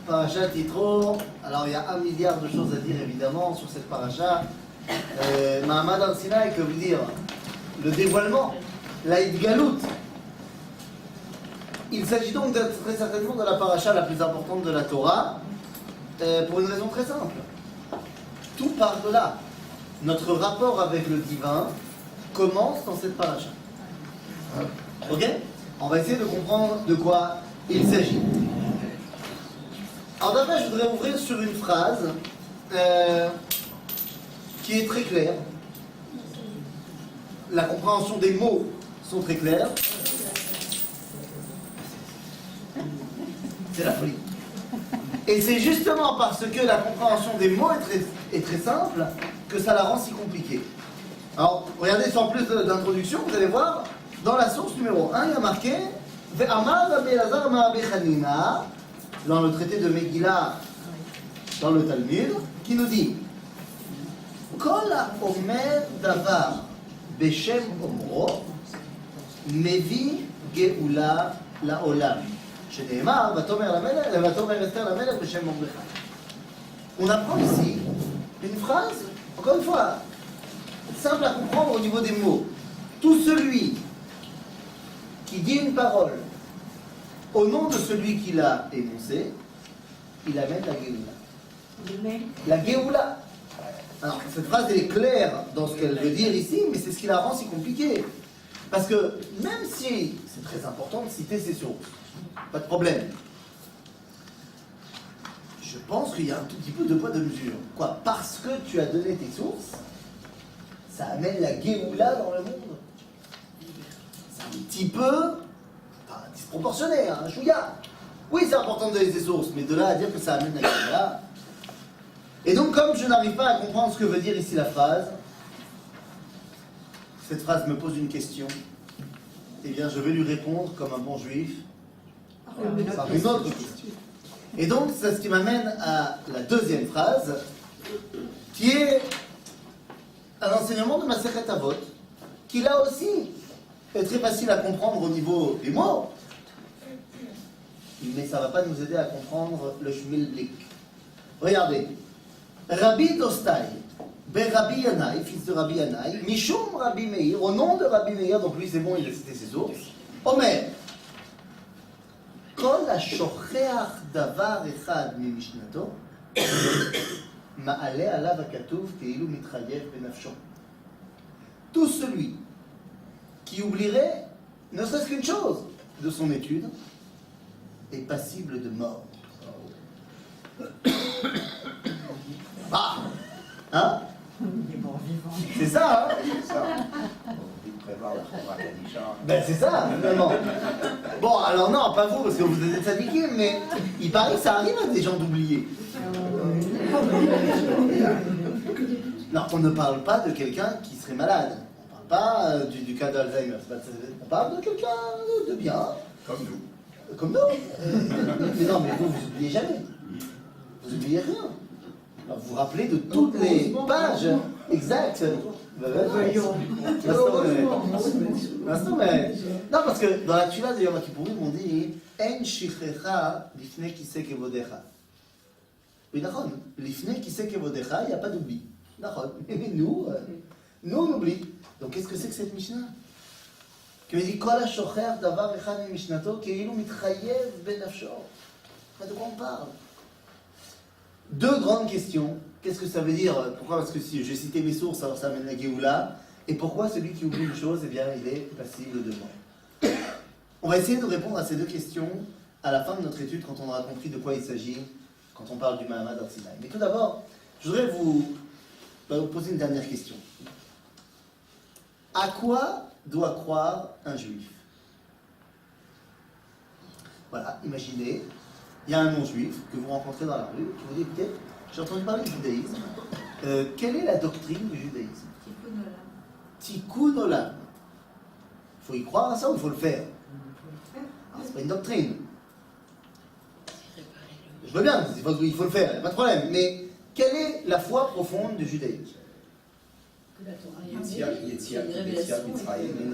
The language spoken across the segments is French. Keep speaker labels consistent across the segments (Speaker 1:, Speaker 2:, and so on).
Speaker 1: Parashat Yitro. Alors il y a 1 milliard de choses à dire évidemment sur cette paracha. Mahamad al-Sinaï, que veut dire le dévoilement, la Idgalout. Il s'agit donc d'être très certainement de la paracha la plus importante de la Torah, pour une raison très simple. Tout part de là. Notre rapport avec le divin commence dans cette paracha. Ok? On va essayer de comprendre de quoi il s'agit. Alors d'abord, je voudrais ouvrir sur une phrase qui est très claire. La compréhension des mots sont très clairs. C'est la folie. Et c'est justement parce que la compréhension des mots est très simple que ça la rend si compliquée. Alors, regardez, sans plus d'introduction, vous allez voir, dans la source numéro 1, il y a marqué Ve'amar Rabbi Elazar Ma'abi Hanina, dans le traité de Megillah, dans le Talmud, qui nous dit Kol ha'omer davar beshem omro mevi geula la'olam. שנאמר, ותאמר אסתר למלך בשם מרדכי. On apprend ici une phrase, encore une fois, simple à comprendre au niveau des mots. Tout celui qui dit une parole au nom de celui qui l'a énoncé, il amène la Géoula. La Géoula. Alors, cette phrase elle est claire dans ce qu'elle veut dire ici, mais c'est ce qui la rend si compliquée. Parce que même si c'est très important de citer ses sources, pas de problème. Je pense qu'il y a un tout petit peu de poids de mesure. Quoi? Parce que tu as donné tes sources, ça amène la Géoula dans le monde. C'est un petit peu disproportionné, hein, chouïa. Oui, c'est important de donner tes sources, mais de là à dire que ça amène la Géoula. Et donc, comme je n'arrive pas à comprendre ce que veut dire ici la phrase, cette phrase me pose une question. Eh bien, je vais lui répondre comme un bon juif par une autre question. Et donc, c'est ce qui m'amène à la deuxième phrase, qui est un enseignement de Masechet Avot, qui là aussi est très facile à comprendre au niveau des mots, mais ça ne va pas nous aider à comprendre le Shmilblik. Regardez, Rabbi Dostai, Rabbi Yanaï, fils de Rabbi Yanaï, Mishum Rabbi Meir, au nom de Rabbi Meir, donc lui c'est bon, il a cité ses sources, Omer, Kol השוכח דבר אחד ממשנתו, מעלה עליו הכתוב כאילו מתחייב בנפשו. Tout celui qui oublierait ne serait-ce qu'une chose de son étude est passible de mort. Ah, hein? C'est ça, hein?
Speaker 2: C'est ça. Il prévoit la Torah Kadisha.
Speaker 1: Ben c'est ça, finalement. Bon, alors non, pas vous, parce que vous êtes sadiqués, mais il paraît que ça arrive à des gens d'oublier. Non, on ne parle pas de quelqu'un qui serait malade. On ne parle pas du cas d'Alzheimer. On parle de quelqu'un de bien.
Speaker 2: Comme nous.
Speaker 1: Comme nous. Mais non, mais vous oubliez jamais. Vous oubliez rien. Alors, vous vous rappelez de toutes les pages exactes. Non, parce que dans la tchila de Yom Kippourim, on dit En shichecha lifnei kisei kevodecha. Oui, d'accord. Lifnei kisei kevodecha, il n'y a pas d'oubli. D'accord. Mais nous, on oublie. Donc, qu'est-ce que c'est que cette Mishnah? Qui me dit Kol ha-shocher davar echad mishnato keilu mitchayev benafsho. De quoi on parle? Deux grandes questions. Qu'est-ce que ça veut dire? Pourquoi? Parce que si j'ai cité mes sources, alors ça amène la Géoula. Et pourquoi celui qui oublie une chose, eh bien, il est passible de mort? On va essayer de répondre à ces deux questions à la fin de notre étude, quand on aura compris de quoi il s'agit, quand on parle du Mahamad al-Sinaï. Mais tout d'abord, je voudrais vous poser une dernière question. À quoi doit croire un juif? Voilà, imaginez, il y a un non-juif que vous rencontrez dans la rue, qui vous dit, écoutez, j'ai entendu parler du judaïsme. Quelle est la doctrine du judaïsme? Tikkun Olam. Il faut y croire à ça ou il faut le faire? C'est pas une doctrine. Je veux bien, il faut le faire, il n'y a pas de problème. Mais quelle est la foi profonde du judaïsme? Une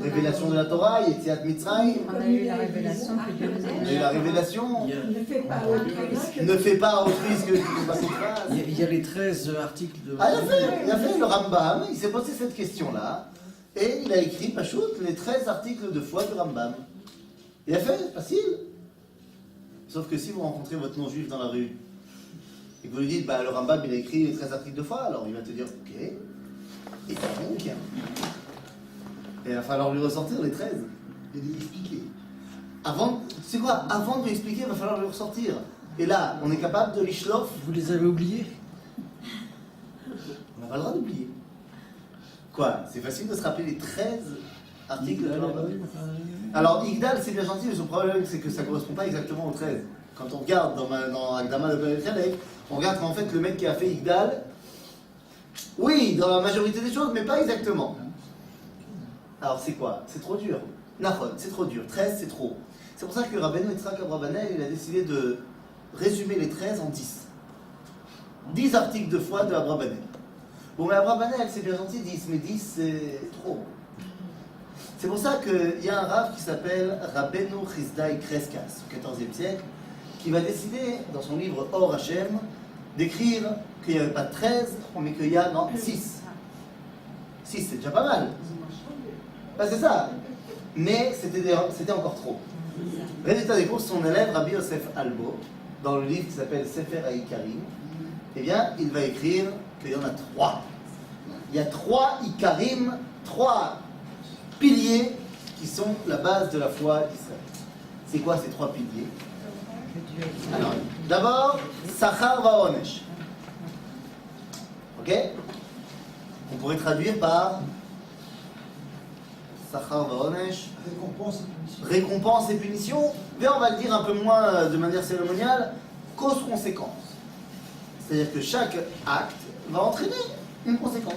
Speaker 1: révélation de la Torah, Yetziat Mitzrayim.
Speaker 3: On a eu la révélation que Dieu nous a
Speaker 1: On a eu
Speaker 3: donnée.
Speaker 1: la révélation. Ne fais pas autre risque que tu ne pas cette phrase.
Speaker 4: Il y a les 13 articles de...
Speaker 1: Ah, il a fait le Rambam, il s'est posé cette question-là, et il a écrit, Pachout, les 13 articles de foi du Rambam. Il a fait, facile. Sauf que si vous rencontrez votre non-juif dans la rue, et que vous lui dites, bah, le Rambam, il a écrit les 13 articles de foi, alors il va te dire, ok, et donc, et il va falloir lui ressortir les 13, et lui expliquer. Avant, c'est quoi? Avant de lui expliquer, il va falloir lui ressortir. Et là, on est capable de l'ishlof.
Speaker 4: Vous les avez oubliés?
Speaker 1: On n'a pas le droit d'oublier. Quoi? C'est facile de se rappeler les 13 articles de la Rambam. Alors, Igdal, c'est bien gentil, mais son problème, c'est que ça ne correspond pas exactement aux 13. Quand on regarde dans Agdama de Père Khalek, on regarde qu'en fait, le mec qui a fait Igdal, oui, dans la majorité des choses, mais pas exactement. Alors, c'est quoi? C'est trop dur. Nahon, c'est trop dur. 13, c'est trop. C'est pour ça que Rabbeinu Yitzhak Abravanel, il a décidé de résumer les 13 en 10. 10 articles de foi de Abravanel. Bon, mais Abravanel, c'est bien gentil, 10, mais 10, c'est trop. C'est pour ça qu'il y a un rav qui s'appelle Rabbeinu Chizdai Kreskas, au XIVe siècle, qui va décider, dans son livre Or Hashem, d'écrire qu'il n'y avait pas 13, mais qu'il y a, non, 6. 6, c'est déjà pas mal. Ben, c'est ça. Mais c'était encore trop. Résultat des courses, son élève, Rabbi Yosef Albo, dans le livre qui s'appelle Sefer Haïkarim, eh bien, il va écrire qu'il y en a 3. Il y a 3 Ikarim, 3 piliers qui sont la base de la foi d'Israël. C'est quoi ces 3 piliers? Alors, d'abord, Sachar Vaonesh. Ok? On pourrait traduire par Sachar Vaonesh, récompense et punition, mais on va le dire un peu moins de manière cérémoniale, cause-conséquence. C'est-à-dire que chaque acte va entraîner une conséquence,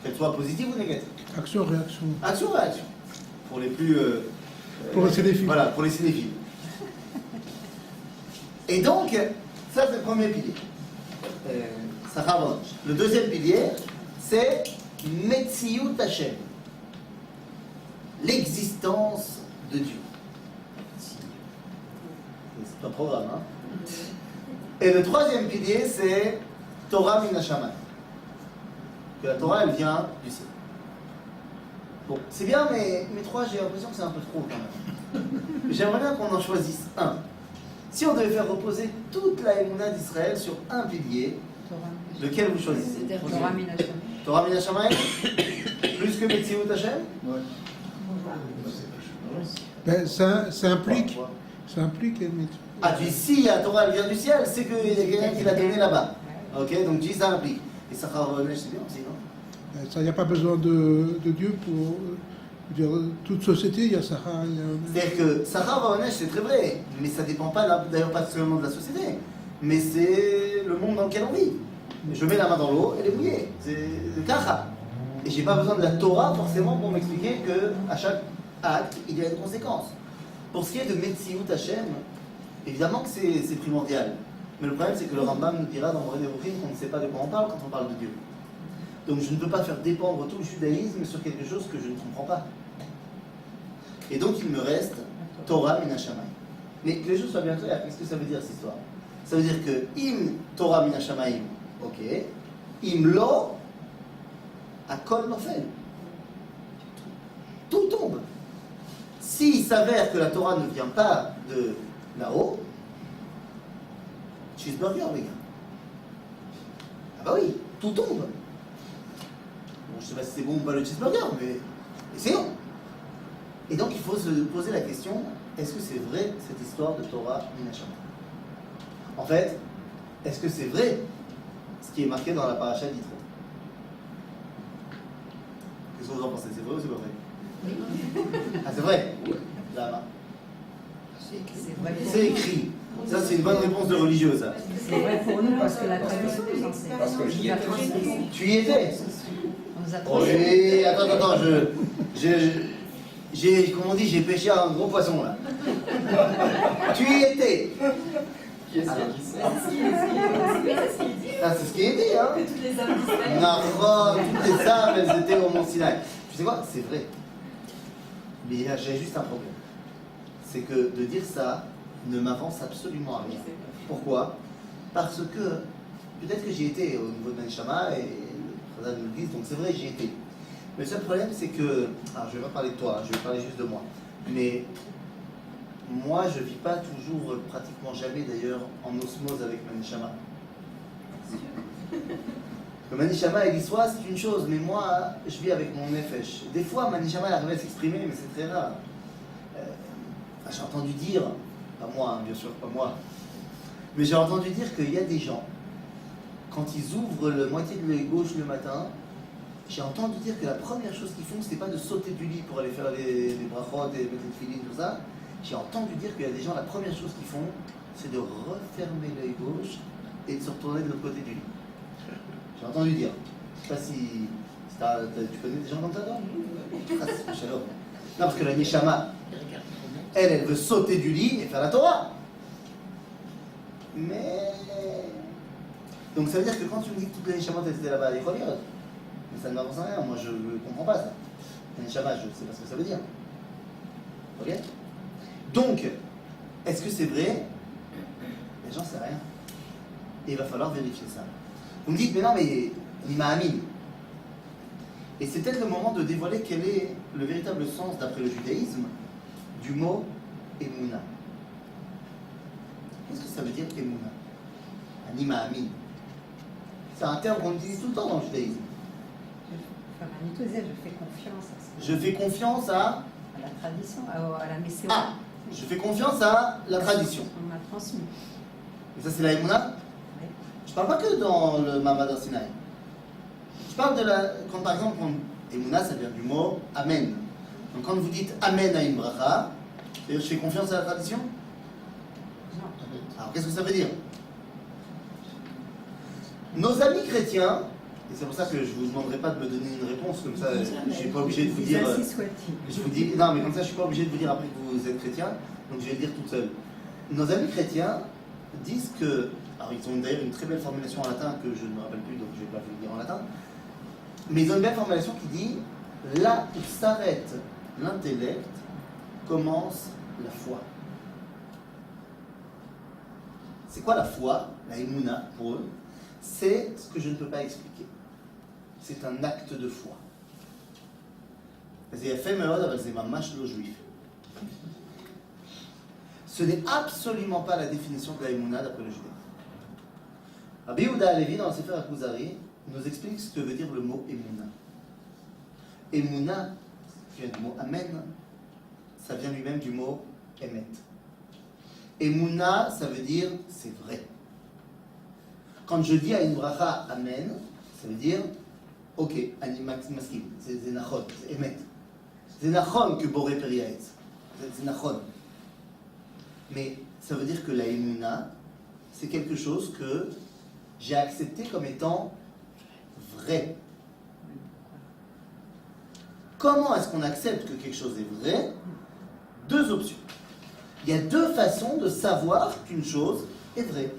Speaker 1: qu'elle soit positive ou négative.
Speaker 5: Action-réaction.
Speaker 1: Action-réaction. Pour les plus...
Speaker 5: Pour les cinéphiles.
Speaker 1: Voilà, pour les cinéphiles. Et donc, ça c'est le premier pilier. Sachar Vaonesh. Le deuxième pilier, c'est Metziut Hashem. L'existence de Dieu. C'est un programme, hein? Et le troisième pilier, c'est Torah Min Hashamayim. Que la Torah, elle vient du ciel. Bon, c'est bien, mais 3, j'ai l'impression que c'est un peu trop quand même. J'aimerais bien qu'on en choisisse un. Si on devait faire reposer toute la Emouna d'Israël sur un pilier, lequel vous choisissez?
Speaker 3: Torah Min Hashem.
Speaker 1: Torah Min Hashamayim? Plus que Metziut Hashem?
Speaker 2: Ouais.
Speaker 5: Ben, ça implique.
Speaker 1: Pourquoi?
Speaker 5: Ça implique.
Speaker 1: Ah, tu dis si la Torah elle vient du ciel, c'est qu'il y a quelqu'un qui l'a donné là-bas. Ok, donc dis ça implique. Et Sachar Vaonesh, c'est bien aussi, non?
Speaker 5: Ça, il n'y a pas besoin de Dieu pour. Dire, toute société, il y a Sahara.
Speaker 1: C'est-à-dire que Sachar Vaonesh, c'est très vrai, mais ça dépend pas, d'ailleurs pas seulement de la société, mais c'est le monde dans lequel on vit. Je mets la main dans l'eau, elle est mouillée. C'est le kacha. Et j'ai pas besoin de la Torah forcément pour m'expliquer qu'à chaque acte, il y a une conséquence. Pour ce qui est de Metziut Hashem, évidemment que c'est primordial. Mais le problème, c'est que le Rambam nous dira dans Moreh Nevuchim qu'on ne sait pas de quoi on parle quand on parle de Dieu. Donc je ne peux pas faire dépendre tout le judaïsme sur quelque chose que je ne comprends pas. Et donc il me reste Torah Min Hashamayim. Mais que les choses soient bien claires, qu'est-ce que ça veut dire cette histoire? Ça veut dire que Im Torah Min Hashamayim, ok, Im Lo, Akol Nofel. Tout tombe. S'il s'avère que la Torah ne vient pas de là-haut, cheeseburger, les gars. Ah bah oui, tout tombe. Bon, je sais pas si c'est bon ou pas le cheeseburger, mais essayons. Et donc il faut se poser la question, est-ce que c'est vrai cette histoire de Torah Min Hashamayim? En fait, est-ce que c'est vrai ce qui est marqué dans la paracha d'Yitro? Qu'est-ce que vous en pensez? C'est vrai ou c'est pas vrai? Ah, c'est vrai? Là-bas. C'est écrit. Ça, c'est une bonne réponse de religieux, ça.
Speaker 3: C'est vrai pour nous parce que la tradition nous enseigne.
Speaker 2: Parce que j'y
Speaker 3: nous a
Speaker 2: étais.
Speaker 3: transmis.
Speaker 1: Tu y étais?
Speaker 3: On nous a
Speaker 1: Oh,
Speaker 3: transmis.
Speaker 1: attends, comment on dit, j'ai pêché un gros poisson, là. Tu y étais.
Speaker 2: Qui est-ce
Speaker 1: Alors,
Speaker 2: qui dit
Speaker 1: ah, c'est ce qui est dit, hein.
Speaker 6: Que toutes les âmes d'Israël.
Speaker 1: Non, toutes les âmes, elles étaient au Mont Sinaï. Tu sais quoi? C'est vrai. Mais j'ai juste un problème. C'est que de dire ça ne m'avance absolument à rien. Pourquoi? Parce que peut-être que j'y étais au niveau de Manishama et le Khazan nous le disent, donc c'est vrai, j'y étais. Mais le seul problème, c'est que. Alors, je ne vais pas parler de toi, je vais parler juste de moi. Mais moi, je ne vis pas toujours, pratiquement jamais d'ailleurs, en osmose avec Manishama. Le Manishama et l'Iswa, c'est une chose, mais moi, je vis avec mon Nefesh. Des fois, Manishama arrive à s'exprimer, mais c'est très rare. J'ai entendu dire, pas moi, hein, bien sûr, pas moi, mais j'ai entendu dire qu'il y a des gens, quand ils ouvrent la moitié de l'œil gauche le matin, j'ai entendu dire que la première chose qu'ils font, c'est pas de sauter du lit pour aller faire les brachot et mettre les filines, tout ça. J'ai entendu dire qu'il y a des gens, la première chose qu'ils font, c'est de refermer l'œil gauche et de se retourner de l'autre côté du lit. J'ai entendu dire. Je sais pas si tu connais des gens comme ça, toi? Non, parce que la Neshama, elle veut sauter du lit et faire la Torah. Mais. Donc ça veut dire que quand tu me dis que toutes les Neshamot étaient là-bas, il faut lire. Mais ça ne m'avance rien, moi je ne comprends pas ça. La Neshama, je ne sais pas ce que ça veut dire. Ok? Donc, est-ce que c'est vrai? Les gens ne savent rien. Et il va falloir vérifier ça. Vous me dites, mais non, mais Nima Amin. Et c'est peut-être le moment de dévoiler quel est le véritable sens, d'après le judaïsme, du mot Emouna. Qu'est-ce que ça veut dire Emouna? Nima Amin. C'est un terme qu'on utilise tout le temps dans le judaïsme.
Speaker 3: Enfin, Manitou disait, je fais confiance à
Speaker 1: Je fais confiance à
Speaker 3: la tradition, à la Messéo.
Speaker 1: Ah, je fais confiance à la tradition.
Speaker 3: On m'a transmis.
Speaker 1: Et ça, c'est la Emouna?
Speaker 3: Oui.
Speaker 1: Je parle pas que dans le Mamad Sinaï. Je parle de la. Quand par exemple, Emouna, ça vient du mot Amen. Donc quand vous dites Amen à une bracha, c'est-à-dire je fais confiance à la tradition?
Speaker 3: Non.
Speaker 1: Alors qu'est-ce que ça veut dire? Nos amis chrétiens, et c'est pour ça que je ne vous demanderai pas de me donner une réponse, comme ça je ne suis pas obligé de vous dire.
Speaker 3: Ainsi soit-il.
Speaker 1: Je vous dis, non, mais comme ça je ne suis pas obligé de vous dire après que vous êtes chrétien, donc je vais le dire toute seule. Nos amis chrétiens disent que. Alors ils ont d'ailleurs une très belle formulation en latin que je ne me rappelle plus, donc je ne vais pas vous le dire en latin. Mais ils ont une belle formulation qui dit là où s'arrête l'intellect, commence la foi. C'est quoi la foi, la Emouna pour eux? C'est ce que je ne peux pas expliquer. C'est un acte de foi. Ce n'est absolument pas la définition de la Emouna d'après le judaïsme. Rabbi Yehuda Halevi, dans le Sefer HaKuzari, nous explique ce que veut dire le mot Emouna. Emouna, qui vient du mot Amen, ça vient lui-même du mot Emet. Emouna, ça veut dire c'est vrai. Quand je dis à une bracha Amen, ça veut dire ok, ani maskim, c'est nachon, c'est Emet. C'est nachon que Boré Periaetz. C'est nachon. Mais ça veut dire que la Emouna, c'est quelque chose que j'ai accepté comme étant vrai. Comment est-ce qu'on accepte que quelque chose est vrai? Deux options. Il y a deux façons de savoir qu'une chose est vraie.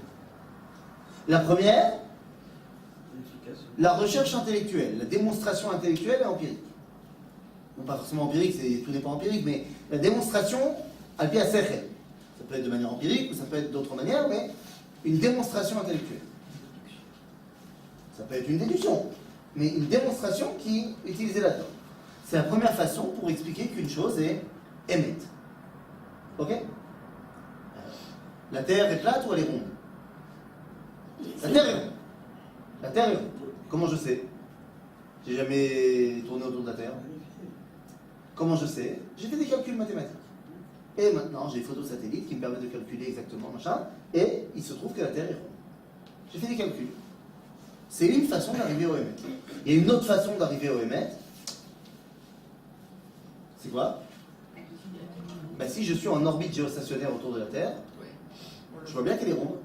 Speaker 1: La première, la recherche intellectuelle, la démonstration intellectuelle et empirique. Non pas forcément empirique, tout n'est pas empirique, mais la démonstration al pi ha-sechel. Ça peut être de manière empirique ou ça peut être d'autres manières, mais une démonstration intellectuelle. Ça peut être une déduction, mais une démonstration qui utilisait la Torah. C'est la première façon pour expliquer qu'une chose est émette. Ok? La Terre est plate ou elle est ronde? La Terre est ronde. La Terre est ronde. Comment je sais? J'ai jamais tourné autour de la Terre. Comment je sais? J'ai fait des calculs mathématiques. Et maintenant, j'ai des photos satellites qui me permettent de calculer exactement machin. Et il se trouve que la Terre est ronde. J'ai fait des calculs. C'est une façon d'arriver au Emet. Il y a une autre façon d'arriver au Emet. C'est quoi? Ben, si je suis en orbite géostationnaire autour de la Terre, je vois bien qu'elle est ronde.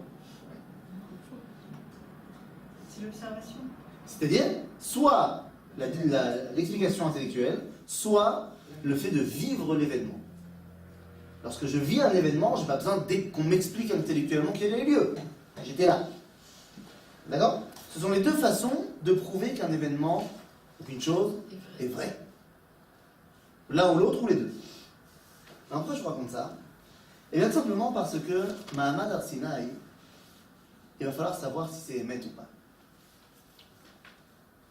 Speaker 6: C'est l'observation.
Speaker 1: C'est-à-dire, soit l'explication intellectuelle, soit le fait de vivre l'événement. Lorsque je vis un événement, je n'ai pas besoin qu'on m'explique intellectuellement quel est le lieu. J'étais là. D'accord? Ce sont les deux façons de prouver qu'un événement ou qu'une chose est vraie. L'un ou l'autre ou les deux. Alors pourquoi je vous raconte ça? Et bien tout simplement parce que Mahamad Arsinaï, il va falloir savoir si c'est émet ou pas.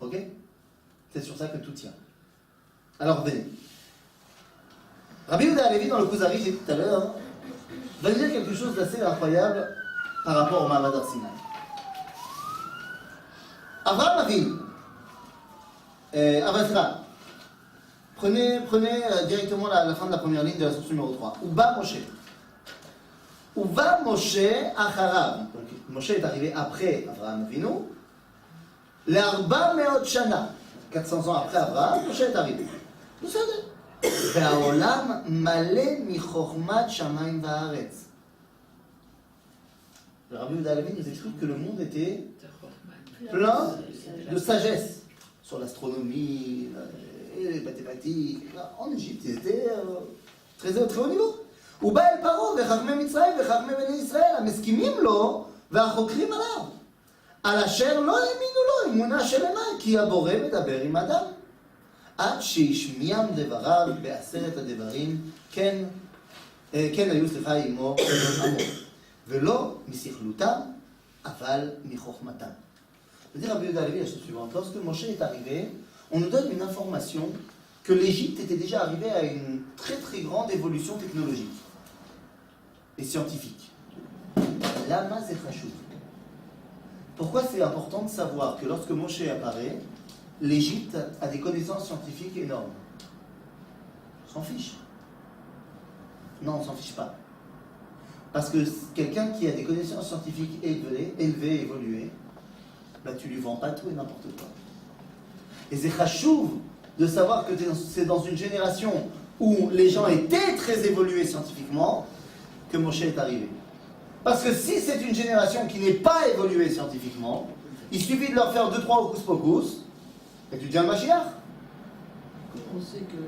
Speaker 1: Ok? C'est sur ça que tout tient. Alors venez. Rabbi Yehuda Halevi dans le Kuzari, j'ai dit tout à l'heure, va dire quelque chose d'assez incroyable par rapport au Mahamad Arsinaï. Avraham Avinu, prenez directement la fin de la première ligne de la source numéro 3. Uba Moshe. Uba Moshe Acharav. Donc Moshe est arrivé après Avraham Avinu. L'Arba Meot Shana. 400 ans après Avraham, Moshe est arrivé. Vous savez. והעולם מלא מחוכמת שמיים והארץ. Le Rabbi Yehuda Halevi nous explique que le monde était plein de sagesse sur l'astronomie et les mathématiques. En Égypte, ils étaient très haut niveau. ובא אל פרעה וחכמי מצרים וחכמי בני ישראל המסכימים לו והחוקרים עליו. על אשר לא האמינו לו אמונה שלמה כי הבורא מדבר עם אדם. עד שהשמיעם דבריו בעשרת הדברים כן היו עמו ולא משכלותם אבל מחוכמתם. C'est-à-dire Rabbi Yehuda Halevi la chose suivante. Lorsque Moshe est arrivé, on nous donne une information que l'Égypte était déjà arrivée à une très très grande évolution technologique et scientifique. Lama c'est chashuv. Pourquoi c'est important de savoir que lorsque Moshe apparaît, l'Égypte a des connaissances scientifiques énormes? On s'en fiche. Non, on s'en fiche pas. Parce que quelqu'un qui a des connaissances scientifiques élevées, évoluées, bah tu lui vends pas tout et n'importe quoi. Et c'est chashuv de savoir que c'est dans une génération où les gens étaient très évolués scientifiquement que Moshe est arrivé. Parce que si c'est une génération qui n'est pas évoluée scientifiquement, il suffit de leur faire 2-3 hocus pocus et tu deviens le Mashiach.
Speaker 7: On sait que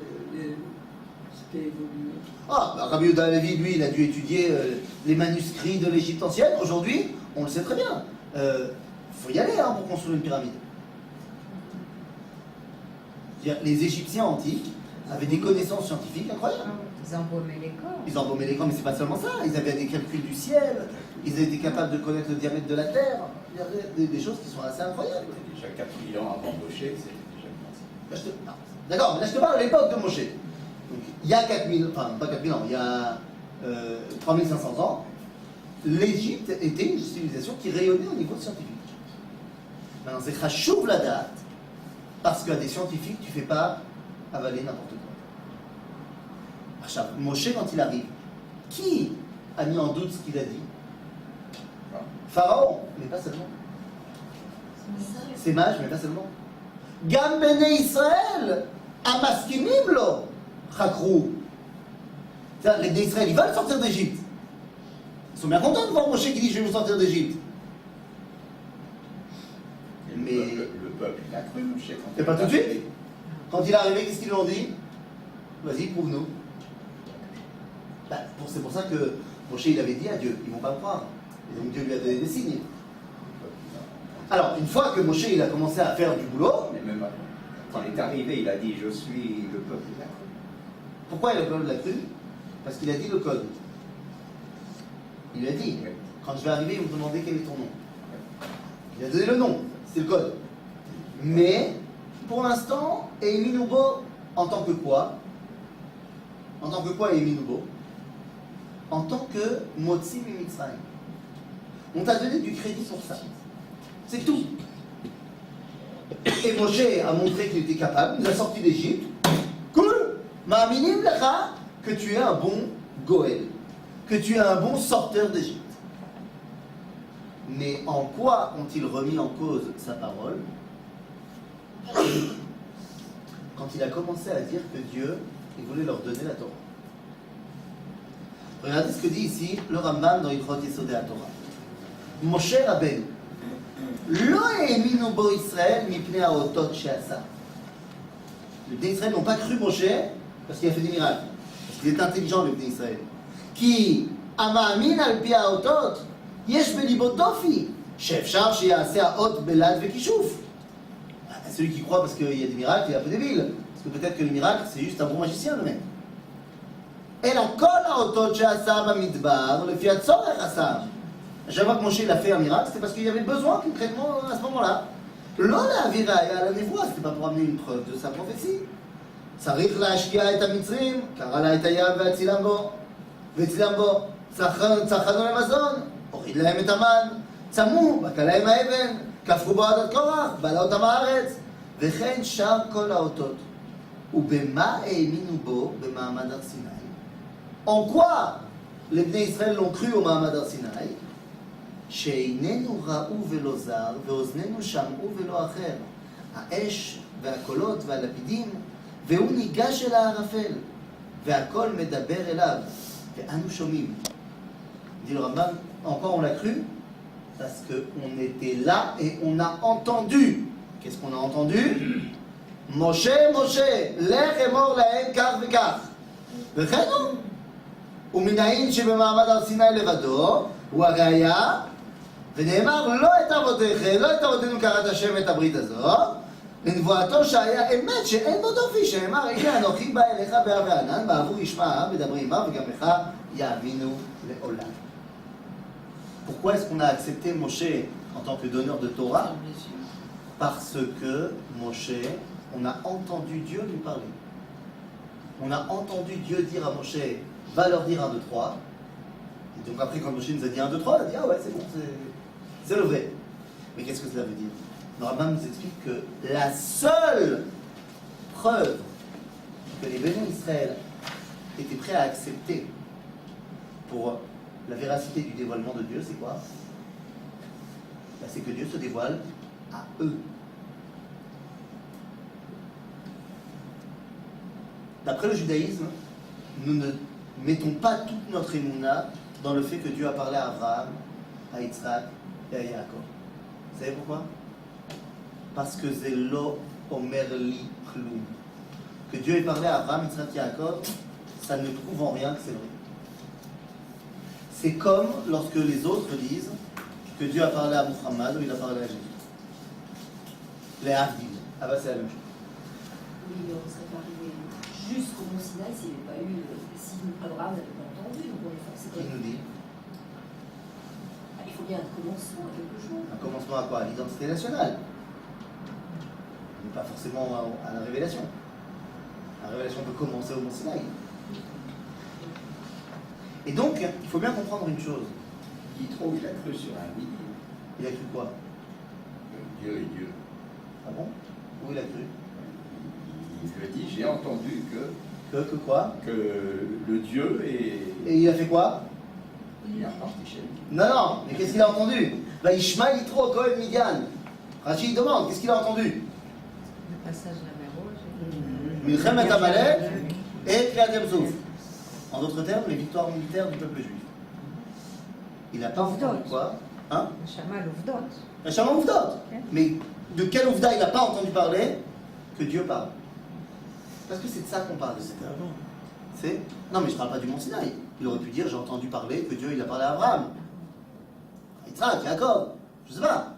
Speaker 7: c'était évolué.
Speaker 1: Ah, bah, Rabbi Yehuda Halevi, lui, il a dû étudier les manuscrits de l'Égypte ancienne. Aujourd'hui, on le sait très bien. Faut y aller pour construire une pyramide. C'est-à-dire, les Égyptiens antiques avaient des connaissances scientifiques incroyables.
Speaker 3: Ils embaumaient les corps.
Speaker 1: Ils embaumaient les corps, mais c'est pas seulement ça. Ils avaient des calculs du ciel. Ils étaient capables de connaître le diamètre de la Terre. Il y avait des choses qui sont assez incroyables.
Speaker 2: Déjà 4000 ans avant Moshe, c'était déjà commencé.
Speaker 1: D'accord, mais là je te parle à l'époque de Moshe. Donc, il y a 4000, enfin pas 4000 ans, il y a 3500 ans, l'Égypte était une civilisation qui rayonnait au niveau scientifique. Maintenant c'est chashuv la date, parce qu'à des scientifiques tu fais pas avaler n'importe quoi. Moshe quand il arrive, qui a mis en doute ce qu'il a dit? Pharaon, mais pas seulement. Ses mages, mais pas seulement. Gam Bene Israël, Amaskimim lo, Chakrou. Les Bnei Israël, ils veulent sortir d'Égypte. Ils sont bien contents de voir Moshe qui dit je vais vous sortir d'Égypte. Mais.
Speaker 2: Le peuple, il a cru Moshe.
Speaker 1: C'est pas tout de suite. Quand il est arrivé, qu'est-ce qu'ils lui ont dit? Vas-y, prouve-nous. Bah, c'est pour ça que Moshe il avait dit à Dieu, ils vont pas me croire. Et donc Dieu lui a donné des signes. Alors, une fois que Moshe il a commencé à faire du boulot,
Speaker 2: Mais même quand il est arrivé, il a dit je suis le peuple, il a cru.
Speaker 1: pourquoi le peuple l'a cru? Parce qu'il a dit le code. Il lui a dit,
Speaker 2: Oui.
Speaker 1: quand je vais arriver, ils vont me demander quel est ton nom. Il a donné le nom, c'est le code. Mais, pour l'instant, Eiminoubo, en tant que quoi? En tant que quoi Eiminoubo? En tant que Motzi Mimitzrayim. On t'a donné du crédit pour ça. C'est tout. Et Moshe a montré qu'il était capable, il nous a sorti d'Égypte. Cool. Ma'aminim lecha que tu es un bon Goël, que tu es un bon sorteur d'Égypte. Mais en quoi ont-ils remis en cause sa parole? Quand il a commencé à dire que Dieu, il voulait leur donner la Torah. Regardez ce que dit ici le Rambam dans Ilchot Yesodei HaTorah. Moshe Rabbeinu, lo האמינו בו ישראל מפני האותות שעשה. Les Bnei Israël n'ont pas cru Moshe parce qu'il a fait des miracles. Parce qu'il est intelligent, le Bnei Israël. כי המאמין על פי האותות, יש בליבו דופי, שאפשר שיעשה האות בלעד וכישוף. Celui qui croit parce qu'il y a des miracles, il est un peu débile. Parce que peut-être que les miracles, c'est juste un bon magicien, le mec. אלא כל האותות שעשה במדבר, לפי הצורך עשה. Chaque fois que Moshe il a fait un miracle, c'était parce qu'il y avait besoin concrètement à ce moment-là. לא להביא ראיה על הנבואה, c'était pas pour amener une preuve de sa prophétie. צריך להשקיע את המצרים, קרא לה את הים והצילם בו, צרכנו למזון, הוריד להם את המן, צמו, בקע להם האבן, כפרו בו עד קורח, בלע אותם הארץ, וכן שאר כל האותות. ובמה האמינו בו במעמד הר סיני? En quoi les Bnei Israël l'ont cru au מעמד הר סיני? שעינינו ראו ולא זר, ואוזנינו שמעו ולא אחר. האש והקולות והלפידים, והוא ניגש אל הערפל, והכל מדבר אליו, ואנו שומעים. dit le Rambam, en quoi on l'a cru? Parce qu'on était là et on a entendu. Qu'est-ce qu'on a entendu? Moshe, לך אמור להם כך וכך. וכן הוא. ומנין שבמעמד הר סיני לבדו, הוא הראיה, ונאמר לא את אבותיכם, לא את אבותינו קראת השם את הברית הזו, לנבואתו שהיה אמת שאין בו דופי, שאמר הנה אנוכי בא אליך בהר וענן, בעבור ישמע מדברים בה וגם לך יאמינו לעולם. Pourquoi est-ce qu'on a accepté Moshe en tant que donneur de Torah? Parce que Moshe, on a entendu Dieu lui parler. On a entendu Dieu dire à Moshe, va leur dire 1, 2, 3. Et donc après quand Moshe nous a dit 1, 2, 3, on a dit ah ouais c'est bon, c'est le vrai. Mais qu'est-ce que cela veut dire? Le Rambam nous explique que la seule preuve que les bénis d'Israël étaient prêts à accepter pour la véracité du dévoilement de Dieu, c'est quoi? C'est que Dieu se dévoile à eux. D'après le judaïsme, nous ne mettons pas toute notre émouna dans le fait que Dieu a parlé à Abraham, à Yitzhak et à Yaakov. Vous savez pourquoi? Parce que Zelo Omer Li Kloum. Que Dieu ait parlé à Abraham, Yitzhak et Yaakov, ça ne prouve en rien que c'est vrai. C'est comme lorsque les autres disent que Dieu a parlé à Muhammad ou il a parlé à Jésus. Les Havdim. Ah bah c'est la même chose.
Speaker 8: Oui, mais on ne serait pas arrivé jusqu'au Mont Sinaï s'il n'y avait pas eu, si Abraham n'avait pas entendu, donc on est forcé
Speaker 1: Qui nous dit?
Speaker 8: Il faut bien un commencement à quelque chose.
Speaker 1: Un commencement à quoi? À l'identité nationale. Mais pas forcément à la révélation. La révélation peut commencer au Mont Sinaï. Et donc, il faut bien comprendre une chose.
Speaker 2: Yitro, il a cru sur un midi.
Speaker 1: Il a cru quoi?
Speaker 2: Dieu est Dieu.
Speaker 1: Ah bon? Où il a cru?
Speaker 2: Il lui a dit, j'ai entendu
Speaker 1: Que quoi?
Speaker 2: que le Dieu est...
Speaker 1: Et il a fait quoi?
Speaker 2: Il est reparti chez lui.
Speaker 1: Non, mais qu'est-ce qu'il a entendu? Vaishma Yitro Kohen Midian. Rachid demande, qu'est-ce qu'il a entendu?
Speaker 3: Le passage de la mer Rouge.
Speaker 1: Milchem et Amalek et Kriyat Yam-Souf. En d'autres termes, les victoires militaires du peuple juif. Il n'a pas entendu quoi? Hein?
Speaker 3: Le Shama l'Ouvdot.
Speaker 1: Un Shama Ouvdot. Mais de quel Ouvda il n'a pas entendu parler? Que Dieu parle. Parce que c'est de ça qu'on parle de cette heure. C'est... Non mais je ne parle pas du Mont Sinaï. Il aurait pu dire j'ai entendu parler que Dieu il a parlé à Abraham. À Yitzhak, Yaakov. Je ne sais pas.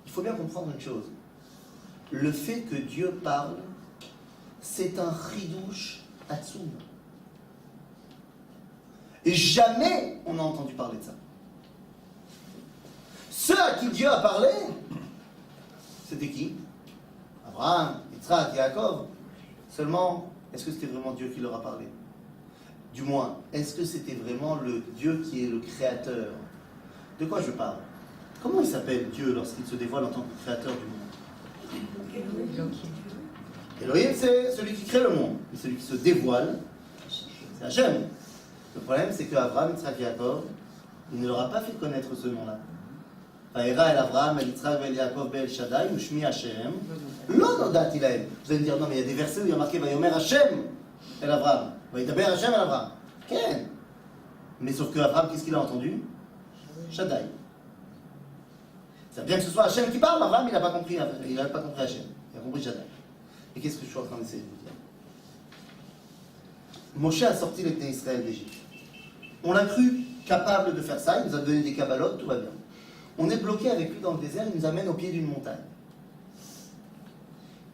Speaker 1: Il faut bien comprendre une chose. Le fait que Dieu parle, c'est un chidouche atzum. Et jamais on n'a entendu parler de ça. Ceux à qui Dieu a parlé, c'était qui? Abraham, Yitzhak, Yaakov. Seulement, est-ce que c'était vraiment Dieu qui leur a parlé? Du moins, est-ce que c'était vraiment le Dieu qui est le créateur? De quoi je parle? Comment il s'appelle Dieu lorsqu'il se dévoile en tant que créateur du monde? Elohim, c'est celui qui crée le monde. Et celui qui se dévoile, c'est Hachem. Le problème, c'est qu'Abraham, Yitzhak et Yaakov, il ne leur a pas fait connaître ce nom-là. Vaïra el Abraham, el Yitzhak, el Yaakov, el Shaddai, Ushmi Hachem. Lo nodati lahem. Vous allez me dire, non, mais il y a des versets où il y a marqué Vayomer Hachem el Abraham. Vaïdaber Hachem el Abraham. Ken. Mais sauf que Abraham, qu'est-ce qu'il a entendu? Shaddai. C'est bien que ce soit Hachem qui parle, Abraham, il n'a pas compris Hachem. Il a compris Shaddai. Et qu'est-ce que je suis en train d'essayer de vous dire? Moshe a sorti les Bnei Israël d'Égypte. On l'a cru capable de faire ça, il nous a donné des kabbalot, tout va bien. On est bloqué avec lui dans le désert, il nous amène au pied d'une montagne.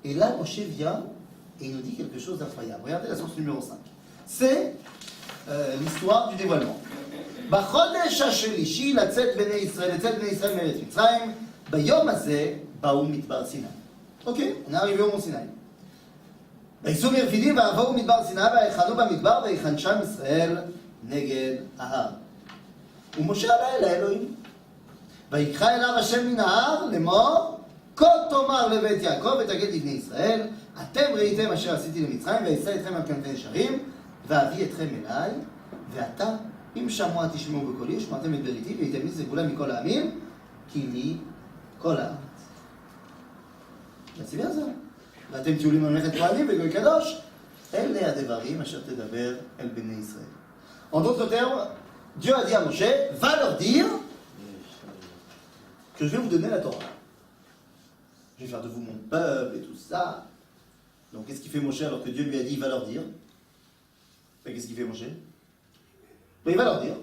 Speaker 1: Et là, Moshe vient et il nous dit quelque chose d'incroyable. Regardez la source numéro 5. C'est l'histoire du dévoilement. בחודש השלישי לצאת בני ישראל מארץ מצרים, ביום הזה באו מדבר סיני. אוקיי, on est arrivé au mont Sinaï. ויצאו מרפידים ועברו מדבר סיני ויחנו במדבר ויחן שם ישראל נגד ההר. ומשה עלה אל האלוהים. ויקרא אליו השם מן ההר לאמור, כה תאמר לבית יעקב ותגיד לבני ישראל, אתם ראיתם אשר עשיתי למצרים ואשא אתכם על כנפי ישרים ואביא אתכם אליי, ועתה אם שמוע תשמעו בקולי ושמעתם את בריתי והייתם לי זבולה מכל העמים כי לי כל הארץ. C'est bien ça. ואתם תהיו לי ממלכת כהנים וגוי קדוש. אלה הדברים אשר תדבר אל בני ישראל. En d'autres termes, Dieu a dit à Moshe, va leur dire que je vais vous donner la Torah. Je vais faire de vous mon peuple et tout ça. Donc qu'est-ce qu'il fait Moshe alors que Dieu lui a dit, il va leur dire? Et qu'est-ce qu'il fait Moshe? Mais il va leur dire.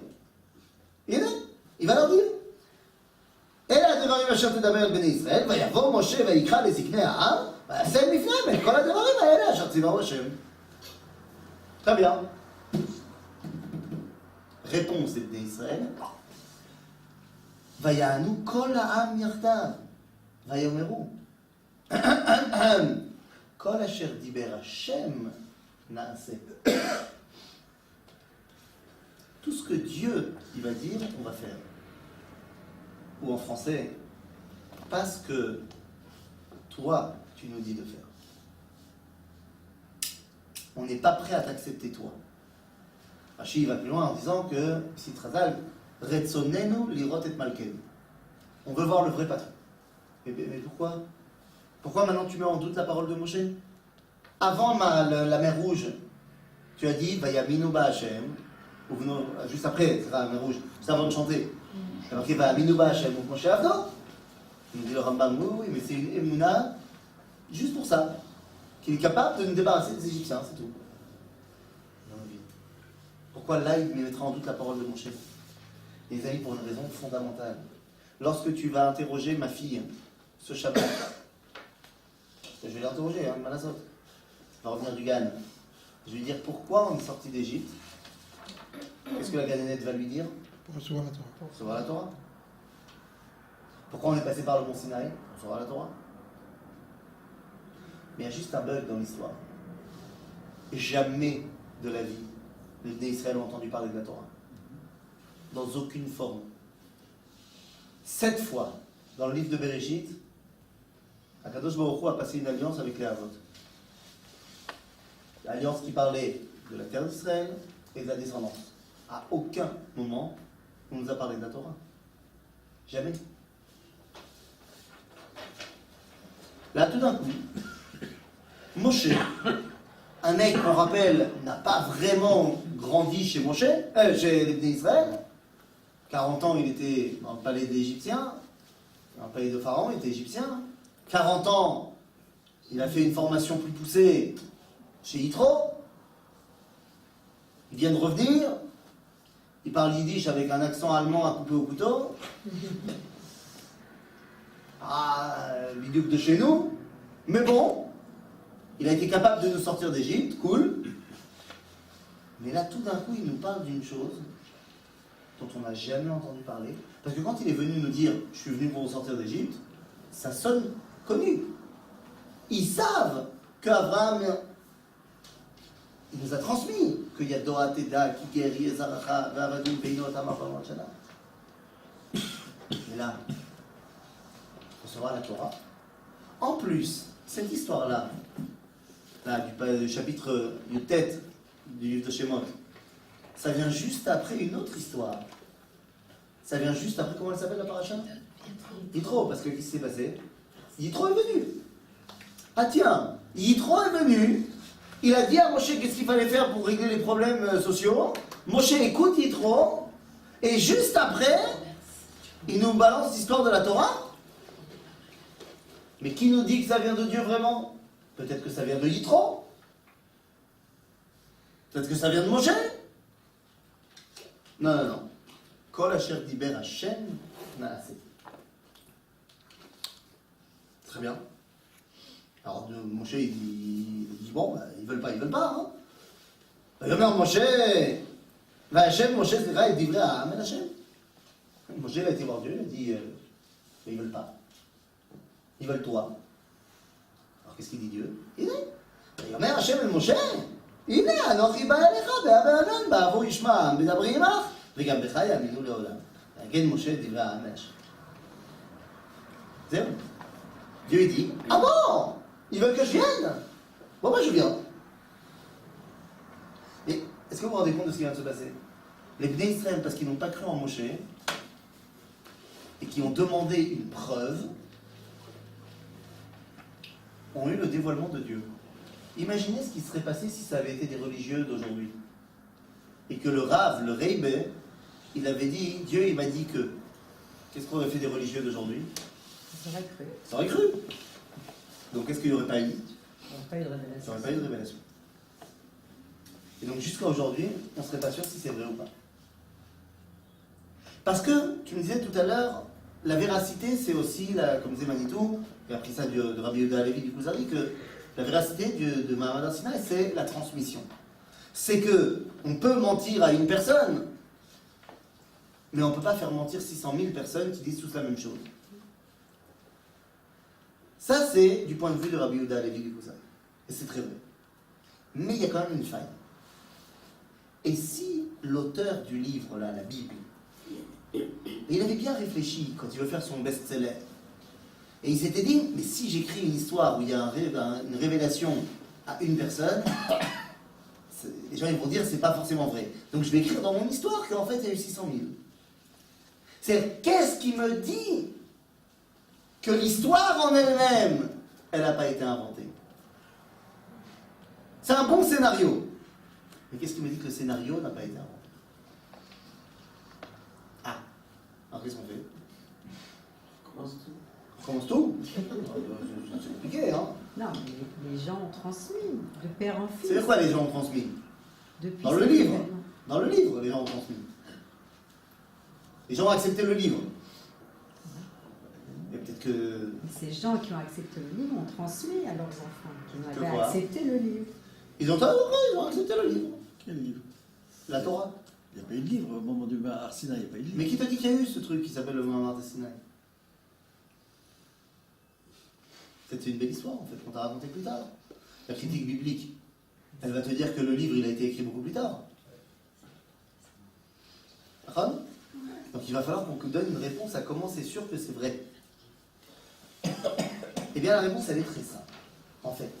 Speaker 1: Il va leur dire. אלה הדברים אשר תדבר אל בני ישראל, ויבוא משה ויקרא לזקני העם, ויעשה לפניהם את כל הדברים האלה אשר ציווהו השם. Très bien. Réponse des בני ישראל. ויענו כל העם יחדיו, ויאמרו, כל אשר דיבר השם נעשה. Tout ce que Dieu il va dire, on va faire. Ou en français, parce que toi, tu nous dis de faire. On n'est pas prêt à t'accepter toi. Rashi va plus loin en disant que, Sitrazal, Retzonenu lirot et malkenu. On veut voir le vrai patron. Mais pourquoi? Pourquoi maintenant tu mets en doute la parole de Moshe? Avant la mer Rouge, tu as dit, Vayaminu Ba'Hashem, ou juste après, c'est la mer Rouge, juste avant de chanter. C'est marqué Vayaminu Ba'Hashem, donc Moshe Avdo. Il nous dit le Rambam, oui, mais c'est une émouna juste pour ça, qu'il est capable de nous débarrasser des Égyptiens, c'est tout. Pourquoi là, il mettra en doute la parole de Moshe? Les amis, pour une raison fondamentale. Lorsque tu vas interroger ma fille ce Shabbat, je vais l'interroger, hein, Malasot, va revenir du Gan. Je vais lui dire pourquoi on est sorti d'Égypte. Qu'est-ce que la Ganénette va lui dire?
Speaker 5: Pour recevoir la Torah.
Speaker 1: Pour recevoir la Torah. Pourquoi on est passé par le mont Sinaï? Pour recevoir la Torah. Mais il y a juste un bug dans l'histoire. Jamais de la vie, les Bnei Israël ont entendu parler de la Torah. Dans aucune forme. 7 fois, dans le livre de Bereshit, Akadosh Baruch Hu a passé une alliance avec les Havot. L'alliance qui parlait de la terre d'Israël et de la descendance. À aucun moment, on nous a parlé de la Torah. Jamais. Là, tout d'un coup, Moshe, un mec qu'on rappelle n'a pas vraiment grandi chez Moshe, chez les Bnei Israël. 40 ans, il était dans le palais des Égyptiens, dans le palais de Pharaon, il était égyptien. 40 ans, il a fait une formation plus poussée chez Yitro. Il vient de revenir, il parle yiddish avec un accent allemand à couper au couteau. Ah, bidouk de chez nous. Mais bon, il a été capable de nous sortir d'Égypte, cool. Mais là, tout d'un coup, il nous parle d'une chose dont on n'a jamais entendu parler. Parce que quand il est venu nous dire « je suis venu pour vous sortir d'Égypte », ça sonne connu. Ils savent qu'Abraham, il nous a transmis qu'il y a Doha Teda, qui guérit Ezaracha, Vavadim, Beino, Tamapam, Chana. Mais là, on recevra la Torah. En plus, cette histoire-là, là, du chapitre du tête du livre de Shemot, ça vient juste après une autre histoire. Ça vient juste après, comment elle s'appelle la paracha? Yitro, parce que qu'est-ce qui s'est passé? Yitro est venu. Ah tiens, Yitro est venu, il a dit à Moshe qu'est-ce qu'il fallait faire pour régler les problèmes sociaux. Moshe écoute Yitro, et juste après, il nous balance l'histoire de la Torah. Mais qui nous dit que ça vient de Dieu vraiment? Peut-être que ça vient de Yitro. Peut-être que ça vient de Moshe. Non, non, non. Kol asher diber Hashem naaseh. Très bien. Alors Moshe il dit bon, bah, ils veulent pas. Hein. ויאמר משה, והשם משה סליחה את דברי העם אל השם. Moshe il a été voir Dieu, il a dit mais ils veulent pas. Ils veulent toi. Alors qu'est-ce qu'il dit Dieu? ויאמר השם אל משה, הנה אנוכי בא אליך בענן בעבור ישמעם בדברי עמך וגם בך יאמינו לעולם. להגן משה את דברי העם אל השם. זהו. Dieu il dit ah bon, ils veulent que je vienne. Bon bah je viens. Et est-ce que vous vous rendez compte de ce qui vient de se passer? Les Bnei Israël, parce qu'ils n'ont pas cru en Moshe, et qui ont demandé une preuve, ont eu le dévoilement de Dieu. Imaginez ce qui serait passé si ça avait été des religieux d'aujourd'hui. Et que le Rav, le Rebbe, il avait dit, Dieu il m'a dit que, qu'est-ce qu'on aurait fait des religieux d'aujourd'hui?
Speaker 3: Ça aurait cru.
Speaker 1: Ça aurait cru. Donc qu'est-ce qu'il n'y aurait pas eu?
Speaker 3: On n'a pas eu de révélation.
Speaker 1: Ça n'aurait pas eu de révélation. Et donc jusqu'à aujourd'hui, on ne serait pas sûr si c'est vrai ou pas. Parce que, tu me disais tout à l'heure, la véracité, c'est aussi, comme disait Manitou, qui a appris ça de Rabbi Yehuda Halevi du Kuzari, que la véracité de Mahamad Arsinaï, c'est la transmission. C'est que on peut mentir à une personne, mais on ne peut pas faire mentir 600 000 personnes qui disent tous la même chose. Ça, c'est du point de vue de Rabbi Yehuda Halevi du Kuzari. Et c'est très vrai. Mais il y a quand même une faille. Et si l'auteur du livre, là, la Bible, il avait bien réfléchi quand il veut faire son best-seller, et il s'était dit, mais si j'écris une histoire où il y a une révélation à une personne, les gens ils vont dire c'est pas forcément vrai. Donc je vais écrire dans mon histoire qu'en fait il y a eu 600 000. C'est qu'est-ce qui me dit que l'histoire en elle-même, elle n'a pas été inventée? C'est un bon scénario. Mais qu'est-ce qui me dit que le scénario n'a pas été inventé? Ah, alors qu'est-ce qu'on fait? On commence tout. C'est compliqué, hein?
Speaker 3: Non, mais les gens ont transmis, de père en fils.
Speaker 1: C'est quoi les gens ont transmis?
Speaker 3: Depuis
Speaker 1: Dans le
Speaker 3: cet
Speaker 1: livre.
Speaker 3: événement.
Speaker 1: Dans le livre, les gens ont transmis. Les gens ont accepté le livre. Et peut-être que...
Speaker 3: Mais ces gens qui ont accepté le livre ont transmis à leurs enfants, qui
Speaker 1: Que
Speaker 3: n'avaient
Speaker 1: quoi?
Speaker 3: accepté le livre.
Speaker 1: Ils ont accepté le livre.
Speaker 4: Quel livre?
Speaker 1: La Torah.
Speaker 4: Il n'y a pas eu de livre au moment du Arsinaï, il n'y a pas eu de livre.
Speaker 1: Mais qui t'a dit qu'il y a eu ce truc qui s'appelle le Mahamar Sinaï? C'est une belle histoire en fait qu'on t'a raconté plus tard. La critique biblique, elle va te dire que le livre il a été écrit beaucoup plus tard. D'accord? Donc il va falloir qu'on te donne une réponse à comment c'est sûr que c'est vrai. Eh bien la réponse elle est très simple, en fait.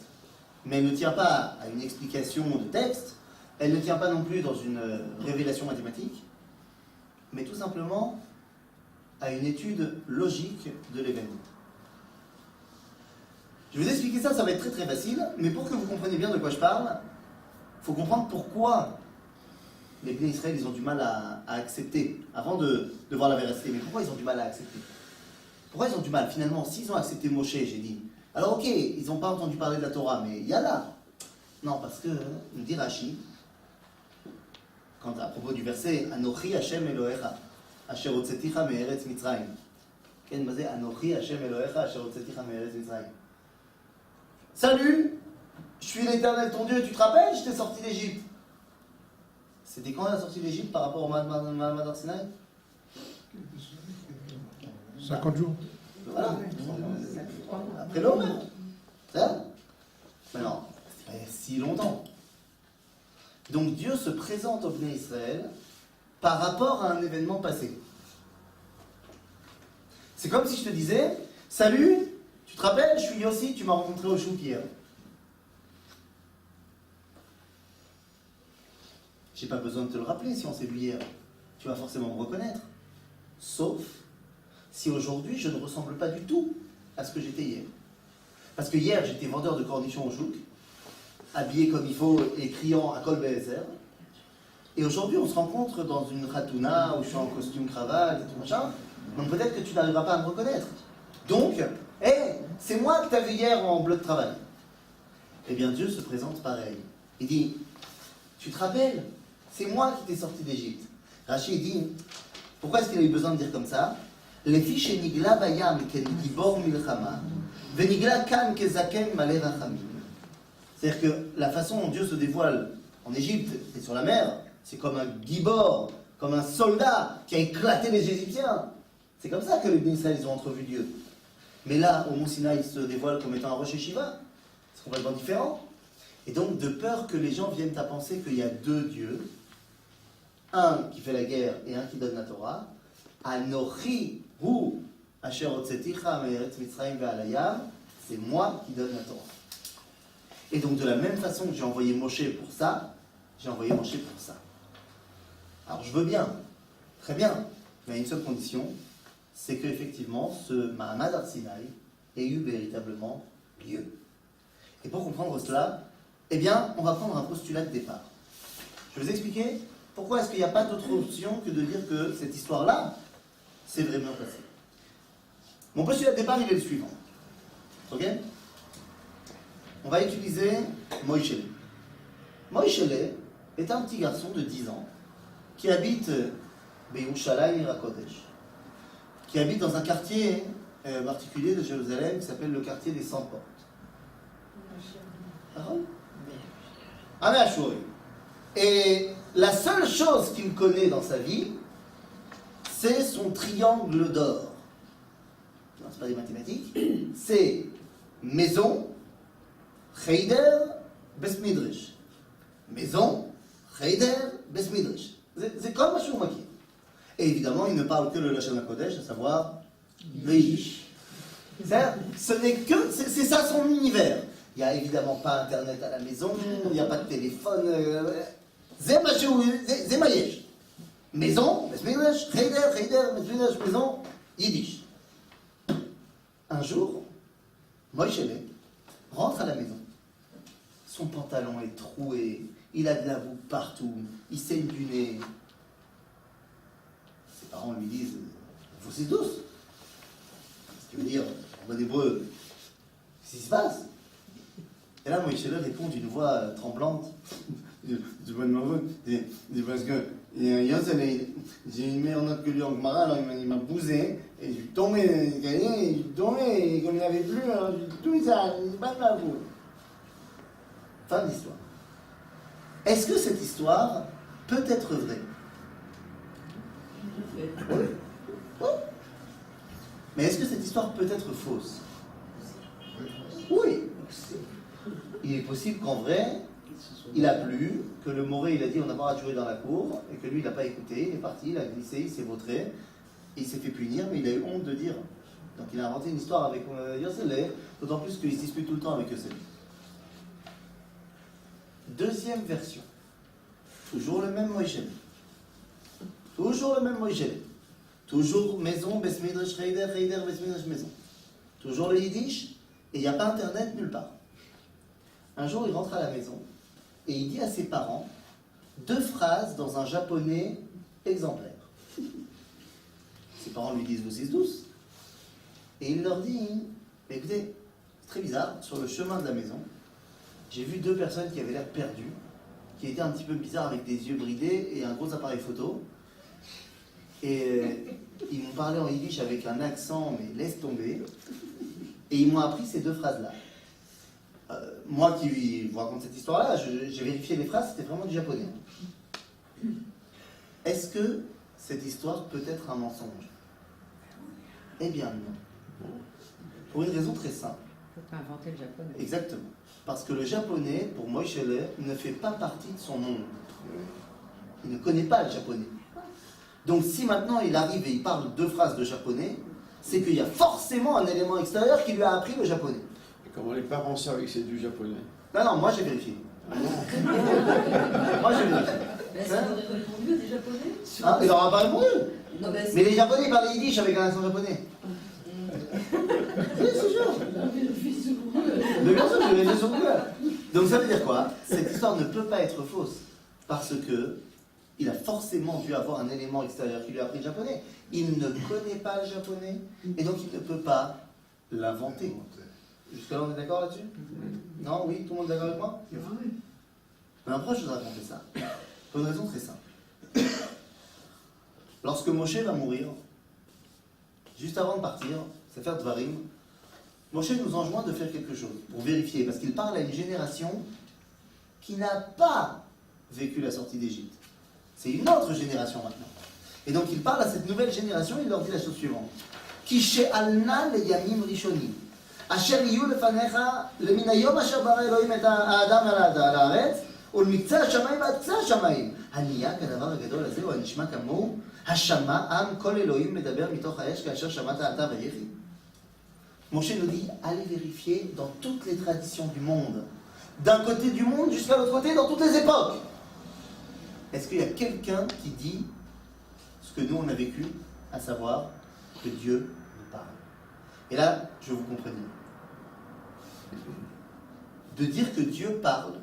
Speaker 1: Mais elle ne tient pas à une explication de texte, elle ne tient pas non plus dans une révélation mathématique, mais tout simplement à une étude logique de l'événement. Je vais vous expliquer ça, ça va être très très facile, mais pour que vous compreniez bien de quoi je parle, il faut comprendre pourquoi les Bnei Israël ils ont du mal à accepter, avant de voir la véracité, mais pourquoi ils ont du mal à accepter? Pourquoi ils ont du mal? Finalement, s'ils ont accepté Moshe, j'ai dit, alors ok, ils n'ont pas entendu parler de la Torah, mais il y a là. Non, parce que, nous dit Rashi, quand à propos du verset, Anochi Hashem Elohecha, Asher hotzeticha me'eretz Mitzrayim. Ken, מה זה? Anochi Hashem Elohecha, Asher hotzeticha me'eretz Mitzrayim. Salut, je suis l'Éternel ton Dieu, tu te rappelles, je t'ai sorti d'Égypte. C'était quand la sortie d'Égypte par rapport au Mahamad Arsinaï?
Speaker 5: 50 jours.
Speaker 1: Voilà.
Speaker 3: Ça fait 3 mois.
Speaker 1: Après l'Omer. C'est ça? Mais non, c'est pas il y a si longtemps. Donc Dieu se présente au Bnei Israël par rapport à un événement passé. C'est comme si je te disais, salut, tu te rappelles, je suis Yossi, tu m'as rencontré au chouk hier. J'ai pas besoin de te le rappeler si on s'est vu hier. Tu vas forcément me reconnaître. Sauf si aujourd'hui je ne ressemble pas du tout à ce que j'étais hier. Parce que hier j'étais vendeur de cornichons au chouk, habillé comme il faut et criant à Kol Be'ezer. Et aujourd'hui on se rencontre dans une ratouna où je suis en costume cravate et tout machin. Donc peut-être que tu n'arriveras pas à me reconnaître. Donc, c'est moi que tu as vu hier en bleu de travail. Eh bien Dieu se présente pareil. Il dit, Tu te rappelles? C'est moi qui t'ai sorti d'Égypte. Rachid dit, pourquoi est-ce qu'il a eu besoin de dire comme ça? Les fiches nigla bayam ken gibor milchama, venigla kan kezaken malé rachamim. C'est-à-dire que la façon dont Dieu se dévoile en Égypte et sur la mer, c'est comme un gibor, comme un soldat qui a éclaté les Égyptiens. C'est comme ça que les Israël ils ont entrevu Dieu. Mais là, au Mont Sinaï, il se dévoile comme étant un Rosh Hashiva. C'est complètement différent. Et donc, de peur que les gens viennent à penser qu'il y a deux dieux, un qui fait la guerre et un qui donne la Torah, Anochi hu asher hotzeticha me'eretz Mitzrayim ve'al hayam, c'est moi qui donne la Torah. Et donc, de la même façon que j'ai envoyé Moshe pour ça, j'ai envoyé Moshe pour ça. Alors, je veux bien, très bien, mais à une seule condition, c'est qu'effectivement, ce Mahamad Har Sinaï ait eu véritablement lieu. Et pour comprendre cela, eh bien, on va prendre un postulat de départ. Je vais vous expliquer pourquoi est-ce qu'il n'y a pas d'autre option que de dire que cette histoire-là s'est vraiment passée. Mon postulat de départ, il est le suivant. Ok? On va utiliser Moïshele. Moïshele est un petit garçon de 10 ans qui habite Beyushalayim Rakodesh, qui habite dans un quartier particulier de Jérusalem qui s'appelle le quartier des 100 portes. Et la seule chose qu'il connaît dans sa vie, c'est son triangle d'or. Non, c'est pas des mathématiques, c'est maison, cheder, besmidrish. Maison, cheder, besmidrish. C'est comme un choumaki. Et évidemment, il ne parle que le Lashon HaKodesh, à savoir le Yiddish. C'est ça son univers. Il n'y a évidemment pas internet à la maison, il n'y a pas de téléphone. C'est mayesh. Maison, besmidrish, cheder, besmidrish, maison, Yiddish. Un jour, Moïshele rentre à la maison. Son pantalon est troué, il a de la boue partout, il saigne du nez. Ses parents lui disent, vous c'est douce. Ce qui veut dire, en bon hébreu, qu'est-ce qui se passe? Et là, Moïshele répond d'une voix tremblante. Je vois de ma voix, parce que j'ai une meilleure note que lui en Gemara, alors il m'a bousé, et je suis tombé dans l'escalier, et je suis tombé, et comme il n'avait plus, alors j'ai tout mis ça, j'ai pas de ma boue. Fin d'histoire. Est-ce que cette histoire peut être vraie? Oui. Mais est-ce que cette histoire peut être fausse? Oui. Il est possible qu'en vrai, il a plu, que le Moré il a dit on n'a pas à jouer dans la cour, et que lui il n'a pas écouté, il est parti, il a glissé, il s'est vautré, il s'est fait punir, mais il a eu honte de dire. Donc il a inventé une histoire avec Yoselé, d'autant plus qu'il se dispute tout le temps avec Yoselé. Deuxième version. Toujours le même Moïshele. Toujours le même Moïshele. Toujours maison, besmidrish, cheder, besmidrish, maison. Toujours le Yiddish, et il n'y a pas internet nulle part. Un jour, il rentre à la maison, et il dit à ses parents 2 phrases dans un japonais exemplaire. Ses parents lui disent vous c'est douce. Et il leur dit écoutez, c'est très bizarre, sur le chemin de la maison, j'ai vu 2 personnes qui avaient l'air perdues, qui étaient un petit peu bizarres avec des yeux bridés et un gros appareil photo. Et ils m'ont parlé en yiddish avec un accent, mais laisse tomber. Et ils m'ont appris ces 2 phrases-là. Moi qui vous raconte cette histoire-là, j'ai vérifié les phrases, c'était vraiment du japonais. Est-ce que cette histoire peut être un mensonge? Eh bien non. Pour une raison très simple.
Speaker 3: Il ne faut pas inventer le japonais.
Speaker 1: Exactement. Parce que le japonais, pour Moïshele, ne fait pas partie de son monde. Il ne connaît pas le japonais. Donc si maintenant il arrive et il parle 2 phrases de japonais, c'est qu'il y a forcément un élément extérieur qui lui a appris le japonais.
Speaker 9: Et comment les parents savent que c'est du japonais?
Speaker 1: Non, moi j'ai vérifié. Moi j'ai vérifié.
Speaker 8: Est-ce qu'il aurait répondu à des japonais?
Speaker 1: Hein, il n'aura pas répondu.
Speaker 8: Non,
Speaker 1: Mais les japonais ils parlent yiddish avec un accent japonais. Oui, c'est sûr. Mais bien sûr, je vais vérifier sur Google. Donc ça veut dire quoi? Cette histoire ne peut pas être fausse. Parce que il a forcément dû avoir un élément extérieur qui lui a appris le japonais. Il ne connaît pas le japonais et donc il ne peut pas l'inventer. Jusqu'à là on est d'accord là-dessus? Non? Oui? Tout le monde est d'accord avec moi? Mais pourquoi je vous raconte ça? Pour une raison très simple. Lorsque Moshe va mourir, juste avant de partir, c'est faire Dvarim, Moshe nous enjoint de faire quelque chose pour vérifier, parce qu'il parle à une génération qui n'a pas vécu la sortie d'Égypte. C'est une autre génération maintenant. Et donc il parle à cette nouvelle génération, il leur dit la chose suivante. Ki she'alna leyamim rishonim, asher yiyu lefanecha lemin hayom asher bara Elohim et האדם על הארץ, ולמקצה השמיים ועד קצה השמיים. הנהיה כדבר הגדול הזה, או הנשמע כמוהו, השמע עם כל אלוהים מדבר מתוך האש, כאשר שמעת אתה ויחי. Moshe nous dit, allez vérifier dans toutes les traditions du monde, d'un côté du monde jusqu'à l'autre côté, dans toutes les époques. Est-ce qu'il y a quelqu'un qui dit ce que nous on a vécu, à savoir que Dieu nous parle? Et là, je veux vous comprendre. De dire que Dieu parle,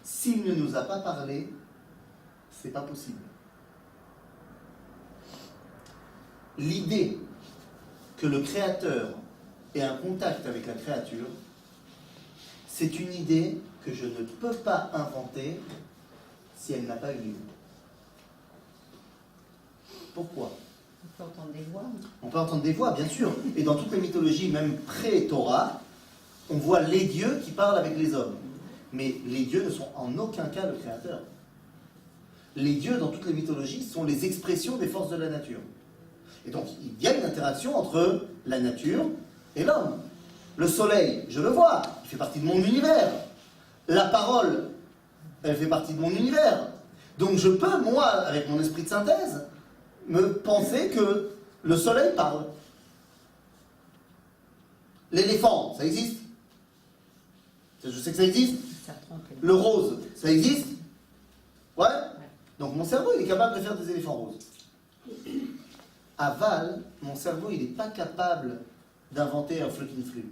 Speaker 1: s'il ne nous a pas parlé, c'est pas possible. L'idée que le Créateur ait un contact avec la créature, c'est une idée que je ne peux pas inventer si elle n'a pas eu lieu. Pourquoi?
Speaker 3: On peut entendre des voix.
Speaker 1: On peut entendre des voix, bien sûr. Et dans toutes les mythologies, même pré-Torah, on voit les dieux qui parlent avec les hommes. Mais les dieux ne sont en aucun cas le Créateur. Les dieux, dans toutes les mythologies, sont les expressions des forces de la nature. Et donc, il y a une interaction entre la nature et l'homme. Le soleil, je le vois, il fait partie de mon univers. La parole, elle fait partie de mon univers. Donc je peux, moi, avec mon esprit de synthèse, me penser que le soleil parle. L'éléphant, ça existe? Je sais que ça existe.
Speaker 3: Ça trompe.
Speaker 1: Le rose, ça existe? Ouais. Donc mon cerveau, il est capable de faire des éléphants roses. Aval, mon cerveau, il n'est pas capable d'inventer un Flockenflug.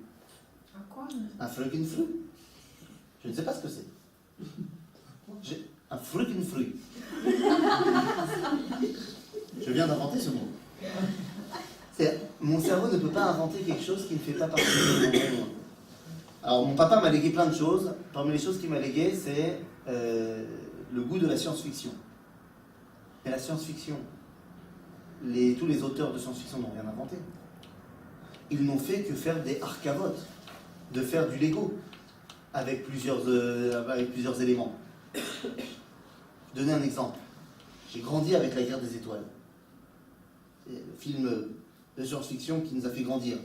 Speaker 6: Un quoi?
Speaker 1: Un Flockenflug? Je ne sais pas ce que c'est. Un Flockenflug. Je viens d'inventer ce mot. Mon cerveau ne peut pas inventer quelque chose qui ne fait pas partie de mon monde. Alors mon papa m'a légué plein de choses. Parmi les choses qu'il m'a léguées, c'est le goût de la science-fiction. Et la science-fiction, tous les auteurs de science-fiction n'ont rien inventé. Ils n'ont fait que faire des arcavotes, de faire du Lego avec plusieurs éléments. Je vais donner un exemple. J'ai grandi avec La Guerre des Étoiles. C'est le film de science-fiction qui nous a fait grandir.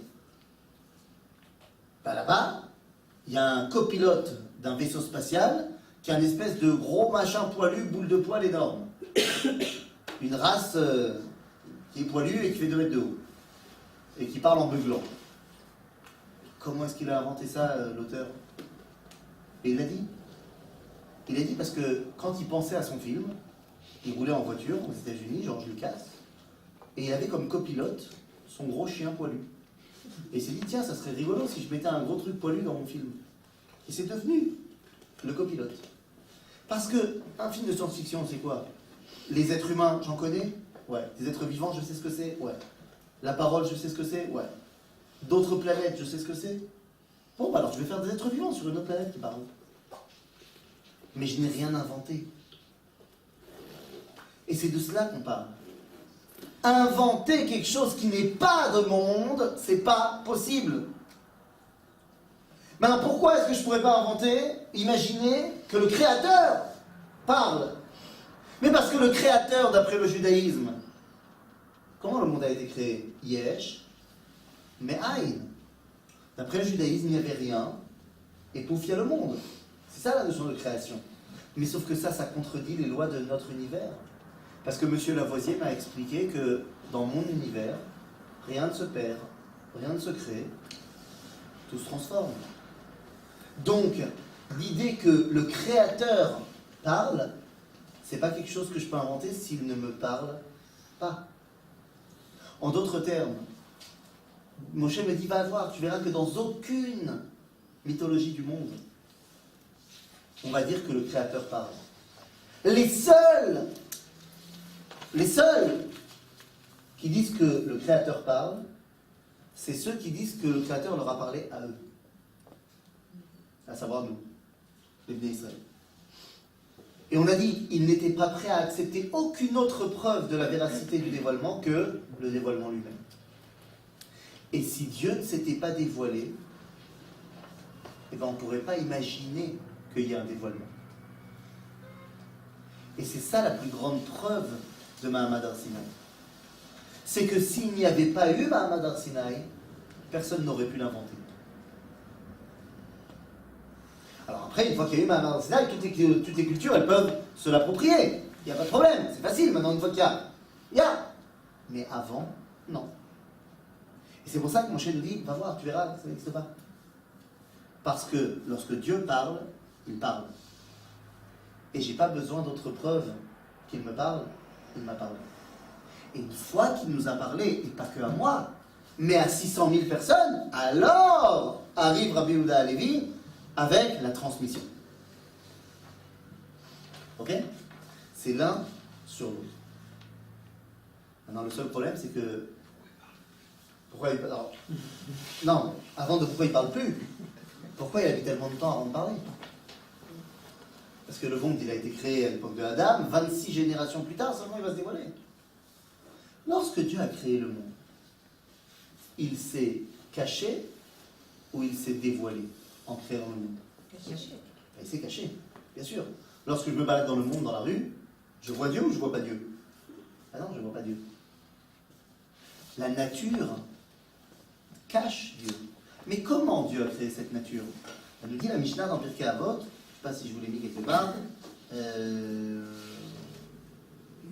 Speaker 1: Là-bas, il y a un copilote d'un vaisseau spatial qui a une espèce de gros machin poilu, boule de poil énorme. Une race qui est poilue et qui fait 2 mètres de haut. Et qui parle en beuglant. Comment est-ce qu'il a inventé ça, l'auteur? Et il l'a dit. Il l'a dit parce que quand il pensait à son film, il roulait en voiture aux États-Unis, George Lucas, et il avait comme copilote son gros chien poilu. Et il s'est dit, tiens, ça serait rigolo si je mettais un gros truc poilu dans mon film. Et c'est devenu le copilote. Parce que un film de science-fiction, c'est quoi? Les êtres humains, j'en connais? Ouais. Des êtres vivants, je sais ce que c'est? Ouais. La parole, je sais ce que c'est? Ouais. D'autres planètes, je sais ce que c'est? Bon, bah alors je vais faire des êtres vivants sur une autre planète qui parle. Mais je n'ai rien inventé. Et c'est de cela qu'on parle. Inventer quelque chose qui n'est pas de mon monde, c'est pas possible. Maintenant, pourquoi est-ce que je ne pourrais pas inventer, imaginer que le Créateur parle? Mais parce que le Créateur, d'après le judaïsme, comment le monde a été créé? Yesh, mais Aïn. D'après le judaïsme, il n'y avait rien, et pouf, il y a le monde. C'est ça la notion de création. Mais sauf que ça contredit les lois de notre univers. Parce que M. Lavoisier m'a expliqué que dans mon univers, rien ne se perd, rien ne se crée, tout se transforme. Donc, l'idée que le Créateur parle, c'est pas quelque chose que je peux inventer s'il ne me parle pas. En d'autres termes, Moshe me dit, va voir, tu verras que dans aucune mythologie du monde, on va dire que le Créateur parle. Les seuls qui disent que le Créateur parle, c'est ceux qui disent que le Créateur leur a parlé à eux, à savoir nous. les Bnei Israël. Et on a dit, ils n'étaient pas prêts à accepter aucune autre preuve de la véracité du dévoilement que le dévoilement lui-même. Et si Dieu ne s'était pas dévoilé, eh ben on ne pourrait pas imaginer qu'il y ait un dévoilement. Et c'est ça la plus grande preuve de Mahamad Har Sinaï. C'est que s'il n'y avait pas eu Mahamad Har Sinaï, personne n'aurait pu l'inventer. Alors après, une fois qu'il y a eu Mahamad Har Sinaï, toutes les cultures, elles peuvent se l'approprier. Il n'y a pas de problème, c'est facile maintenant, une fois qu'il y a. Mais avant, non. Et c'est pour ça que Moshe nous dit, va voir, tu verras, ça n'existe pas. Parce que lorsque Dieu parle, il parle. Et j'ai pas besoin d'autres preuves qu'il me parle, il m'a parlé. Et une fois qu'il nous a parlé, et pas que à moi, mais à 600 000 personnes, alors arrive Rabbi Yehuda Halevi avec la transmission. Ok? C'est l'un sur l'autre. Maintenant, le seul problème, c'est que... Pourquoi il parle... Alors, non, avant de pourquoi il parle plus, pourquoi il a mis tellement de temps avant de parler? Parce que le monde, il a été créé à l'époque de Adam, 26 générations plus tard, seulement il va se dévoiler. Lorsque Dieu a créé le monde, il s'est caché ou il s'est dévoilé en créant le monde?
Speaker 3: Caché.
Speaker 1: Il s'est caché, bien sûr. Lorsque je me balade dans le monde, dans la rue, je vois Dieu ou je ne vois pas Dieu? Ah non, je ne vois pas Dieu. La nature cache Dieu. Mais comment Dieu a créé cette nature? Elle nous dit la Mishnah dans Pirkei Avot, je ne sais pas si je vous l'ai mis quelque part.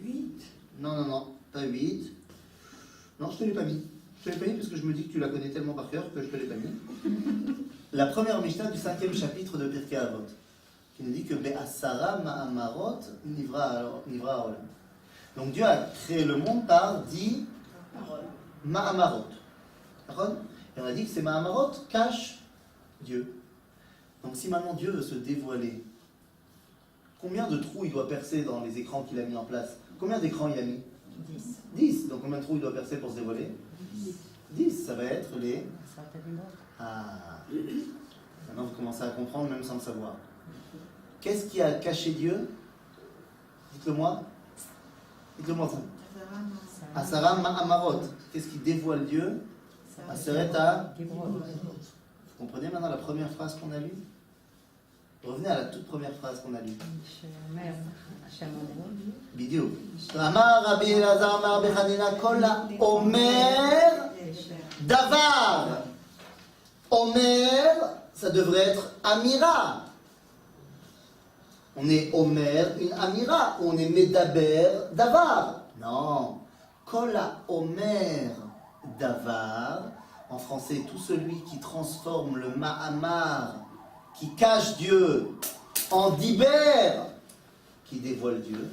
Speaker 7: 8.
Speaker 1: Non, pas 8. Non, je ne te l'ai pas mis. Je ne te l'ai pas mis parce que je me dis que tu la connais tellement par cœur que je ne te l'ai pas mis. La première Mishnah du 5e chapitre de Pirkei Avot, qui nous dit que Be'asara ma'amarot nivra olam. Donc Dieu a créé le monde par 10 ma'amarot. D'accord? Et on a dit que ces ma'amarot cachent Dieu. Donc si maintenant Dieu veut se dévoiler, combien de trous il doit percer dans les écrans qu'il a mis en place? Combien d'écrans il a mis? 10. Donc combien de trous il doit percer pour se dévoiler? 10. Ça va être les...
Speaker 3: Ça va être une autre.
Speaker 1: Ah. Maintenant vous commencez à comprendre même sans le savoir. Qu'est-ce qui a caché Dieu? Dites-le moi. Dites-le moi vous. Asara ma'amarot. Qu'est-ce qui dévoile Dieu? Aseret à... Vous comprenez maintenant la première phrase qu'on a lue? Revenez à la toute première phrase qu'on a lue. Vidéo. Amar Rabbi Elazar Amar Bechanina Kol Omer Davar. Omer, ça devrait être Amira. On est Omer, une Amira. On est Medaber, Davar. Non. Kol Omer Davar. En français, tout celui qui transforme le Ma'amar, qui cache Dieu, en Diber, qui dévoile Dieu.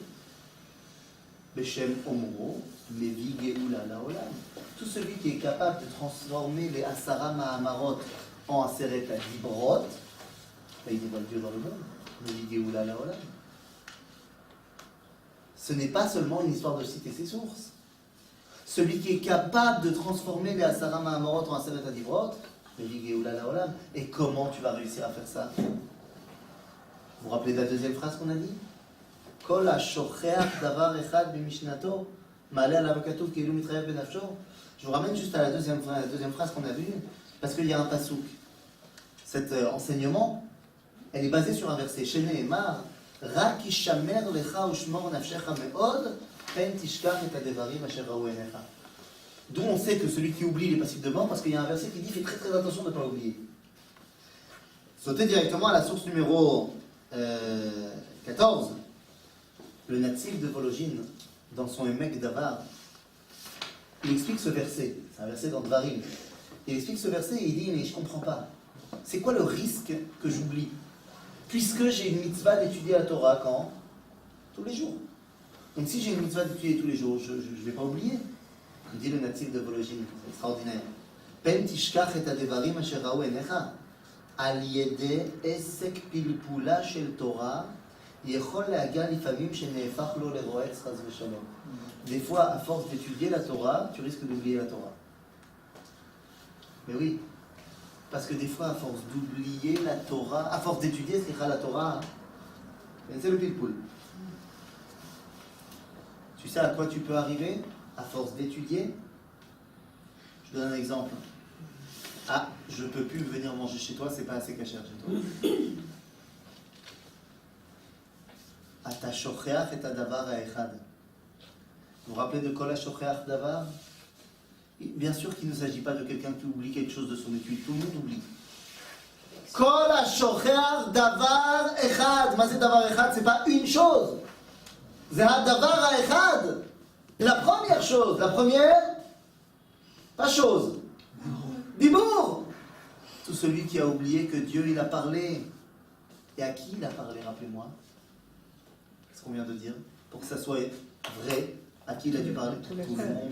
Speaker 1: Beshem Omro, Mevi Geoula Laolam. Tout celui qui est capable de transformer les Asara Ma'amarot en Aseret Adibrot, il dévoile Dieu dans le monde. Mevi Geoula Laolam. Ce n'est pas seulement une histoire de citer ses sources. Celui qui est capable de transformer les Asara Ma'amarot en Aseret Adibrot, Mevi Geoula Laolam. Et comment tu vas réussir à faire ça? Vous vous rappelez de la deuxième phrase qu'on a dit? Kol ha-shocheach davar echad b'mishnato, ma'aleh alav katuv ke'ilu mitchayev benafsho. Je vous ramène juste à la deuxième phrase qu'on a vue, parce qu'il y a un pasouk. Cet enseignement, elle est basée sur un verset. Shene'emar, rak yishamer lecha ushmor nafshecha me'od, pen tishkach et hadevarim asher ra'u einecha. D'où on sait que celui qui oublie il est passible de mort, parce qu'il y a un verset qui dit fais très très attention de ne pas oublier. Sautez directement à la source numéro 14. Le natif de Vologine, dans son Emek Davar, il explique ce verset. C'est un verset dans Dvarim. Il explique ce verset et il dit mais je ne comprends pas. C'est quoi le risque que j'oublie? Puisque j'ai une mitzvah d'étudier la Torah quand? Tous les jours. Donc si j'ai une mitzvah d'étudier tous les jours, je ne vais pas oublier. Il dit le natif de Vologine, c'est extraordinaire. Pen tishkach et hadevarim asher ra'u einecha, al yede esek pilpula shel Torah, yechol le'agia lifamim shene'efach lo leroetz chas v'shalom. Des fois, à force d'étudier la Torah, tu risques d'oublier la Torah. Mais oui. Parce que des fois, à force d'oublier la Torah, à force d'étudier ce qu'est la Torah, c'est le pile-poule. Tu sais à quoi tu peux arriver à force d'étudier? Je donne un exemple. Ah, je peux plus venir manger chez toi, c'est pas assez cachère chez toi. Ata shocheach et adavar ha'echad. Vous vous rappelez de Kol ha-shocheach davar? Bien sûr qu'il ne s'agit pas de quelqu'un qui oublie quelque chose de son étude, tout le monde oublie. Kol ha-shocheach davar echad. Mais c'est davar echad, c'est pas une chose. C'est davar ha'echad. La première chose, la première, pas chose. Dibour. Tout celui qui a oublié que Dieu il a parlé. Et à qui il a parlé, rappelez-moi? Qu'est-ce qu'on vient de dire? Pour que ça soit vrai, à qui il a dû parler? Tout le monde.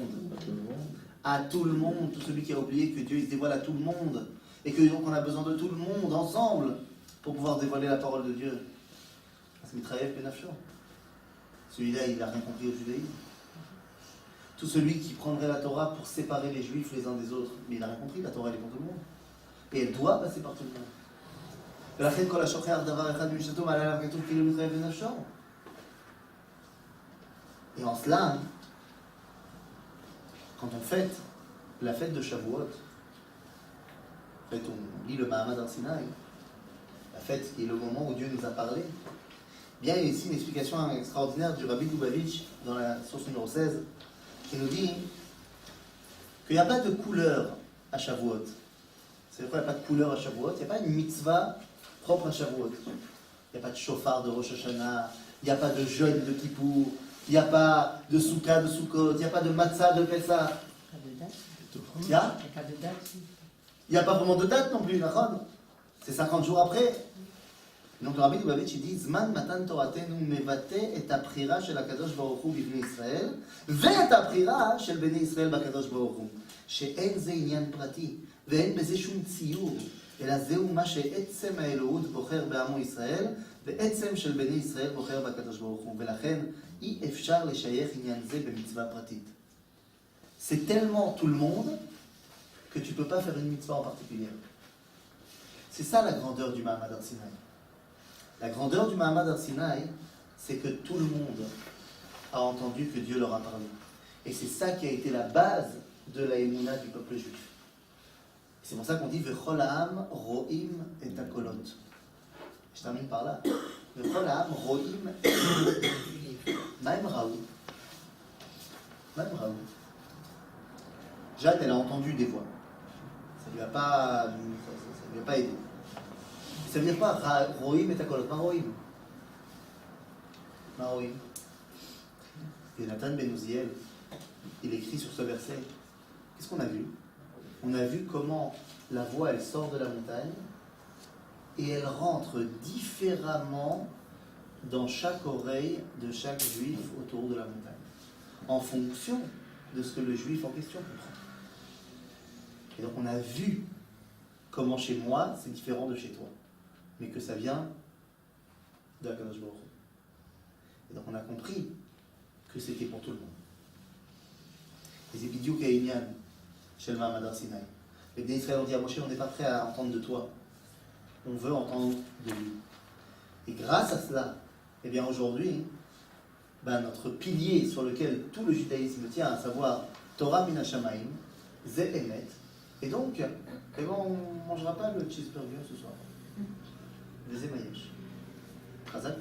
Speaker 1: À tout le monde. Tout celui qui a oublié que Dieu il se dévoile à tout le monde. Et que donc on a besoin de tout le monde ensemble pour pouvoir dévoiler la parole de Dieu. C'est Mitraïev Benafcho. Celui-là, il n'a rien compris au judaïsme. Tout celui qui prendrait la Torah pour séparer les juifs les uns des autres. Mais il n'a rien compris, la Torah elle est pour tout le monde. Et elle doit passer par tout le monde. ולכן כל השוכח דבר אחד ממשנתו מעלה עליו כתוב כאילו מתחייב בנפשו. Et en cela, quand on fête la fête de Shavuot, en fait on lit le Mahamad Har Sinaï, la fête qui est le moment où Dieu nous a parlé, bien il y a ici une explication extraordinaire du Rabbi Lubavitch dans la source numéro 16 qui nous dit qu'il n'y a pas de couleur à Shavuot. C'est vrai, il n'y a pas de couleur à Shavuot, il n'y a pas une mitzvah propre à Shavuot. Il n'y a pas de chauffard de Rosh Hashanah, il n'y a pas de jeûne de Kippour, il n'y a pas de soukha de Sukkot, il n'y a pas de matzah de Pessah.
Speaker 3: Pas de date.
Speaker 1: Il n'y a
Speaker 3: Pas de date.
Speaker 1: Il n'y a pas vraiment de date non plus, d'accord? C'est 50 jours après. Donc le Rabbi Lubavitch dit Zman matan toratenu mevate et aprira shel hakadosh baruch hu bivnei Israël ואת הבחירה של בני ישראל בקדוש ברוך הוא שאין זה עניין פרטי ואין בזה שום ציור אלא זהו מה שעצם האלוהות בוחר בעמו ישראל ועצם של בני ישראל בוחר בקדוש ברוך הוא ולכן אי אפשר לשייך עניין זה במצווה פרטית. C'est tellement tout le monde que tu ne peux pas faire une mitzvah en particulier. C'est ça la grandeur du Mahamad Har Sinaï. La grandeur du Mahamad Har Sinaï, c'est que tout le monde a entendu que Dieu leur a parlé. Et c'est ça qui a été la base de la émouna du peuple juif. C'est pour ça qu'on dit Vechol ha'am ro'im et hakolot. Je termine par là. Vechol ha'am ro'im et Maïm Raoul. Maïm Raoul. Jade, elle a entendu des voix. Ça ne lui a pas aidé. Ça veut dire quoi? Ro'im et hakolot. Ma ro'im. Ma ro'im. Et Nathan Ben Uziel, il écrit sur ce verset. Qu'est-ce qu'on a vu? On a vu comment la voix, elle sort de la montagne et elle rentre différemment dans chaque oreille de chaque juif autour de la montagne, en fonction de ce que le juif en question comprend. Et donc on a vu comment chez moi, c'est différent de chez toi, mais que ça vient de la Kadosh Baruch Hu. Et donc on a compris que c'était pour tout le monde. Et c'est Bidiuk et Inyan, chez le Mahamad Har Sinaï. Les Bnei Israël ont dit à Moshe, on n'est pas prêt à entendre de toi. On veut entendre de lui. Et grâce à cela, eh bien aujourd'hui, notre pilier sur lequel tout le judaïsme tient, à savoir Torah min hashamayim, Ze Emet. Et donc, eh bien, on ne mangera pas le cheeseburger ce soir. Les Emayesh. Chazak.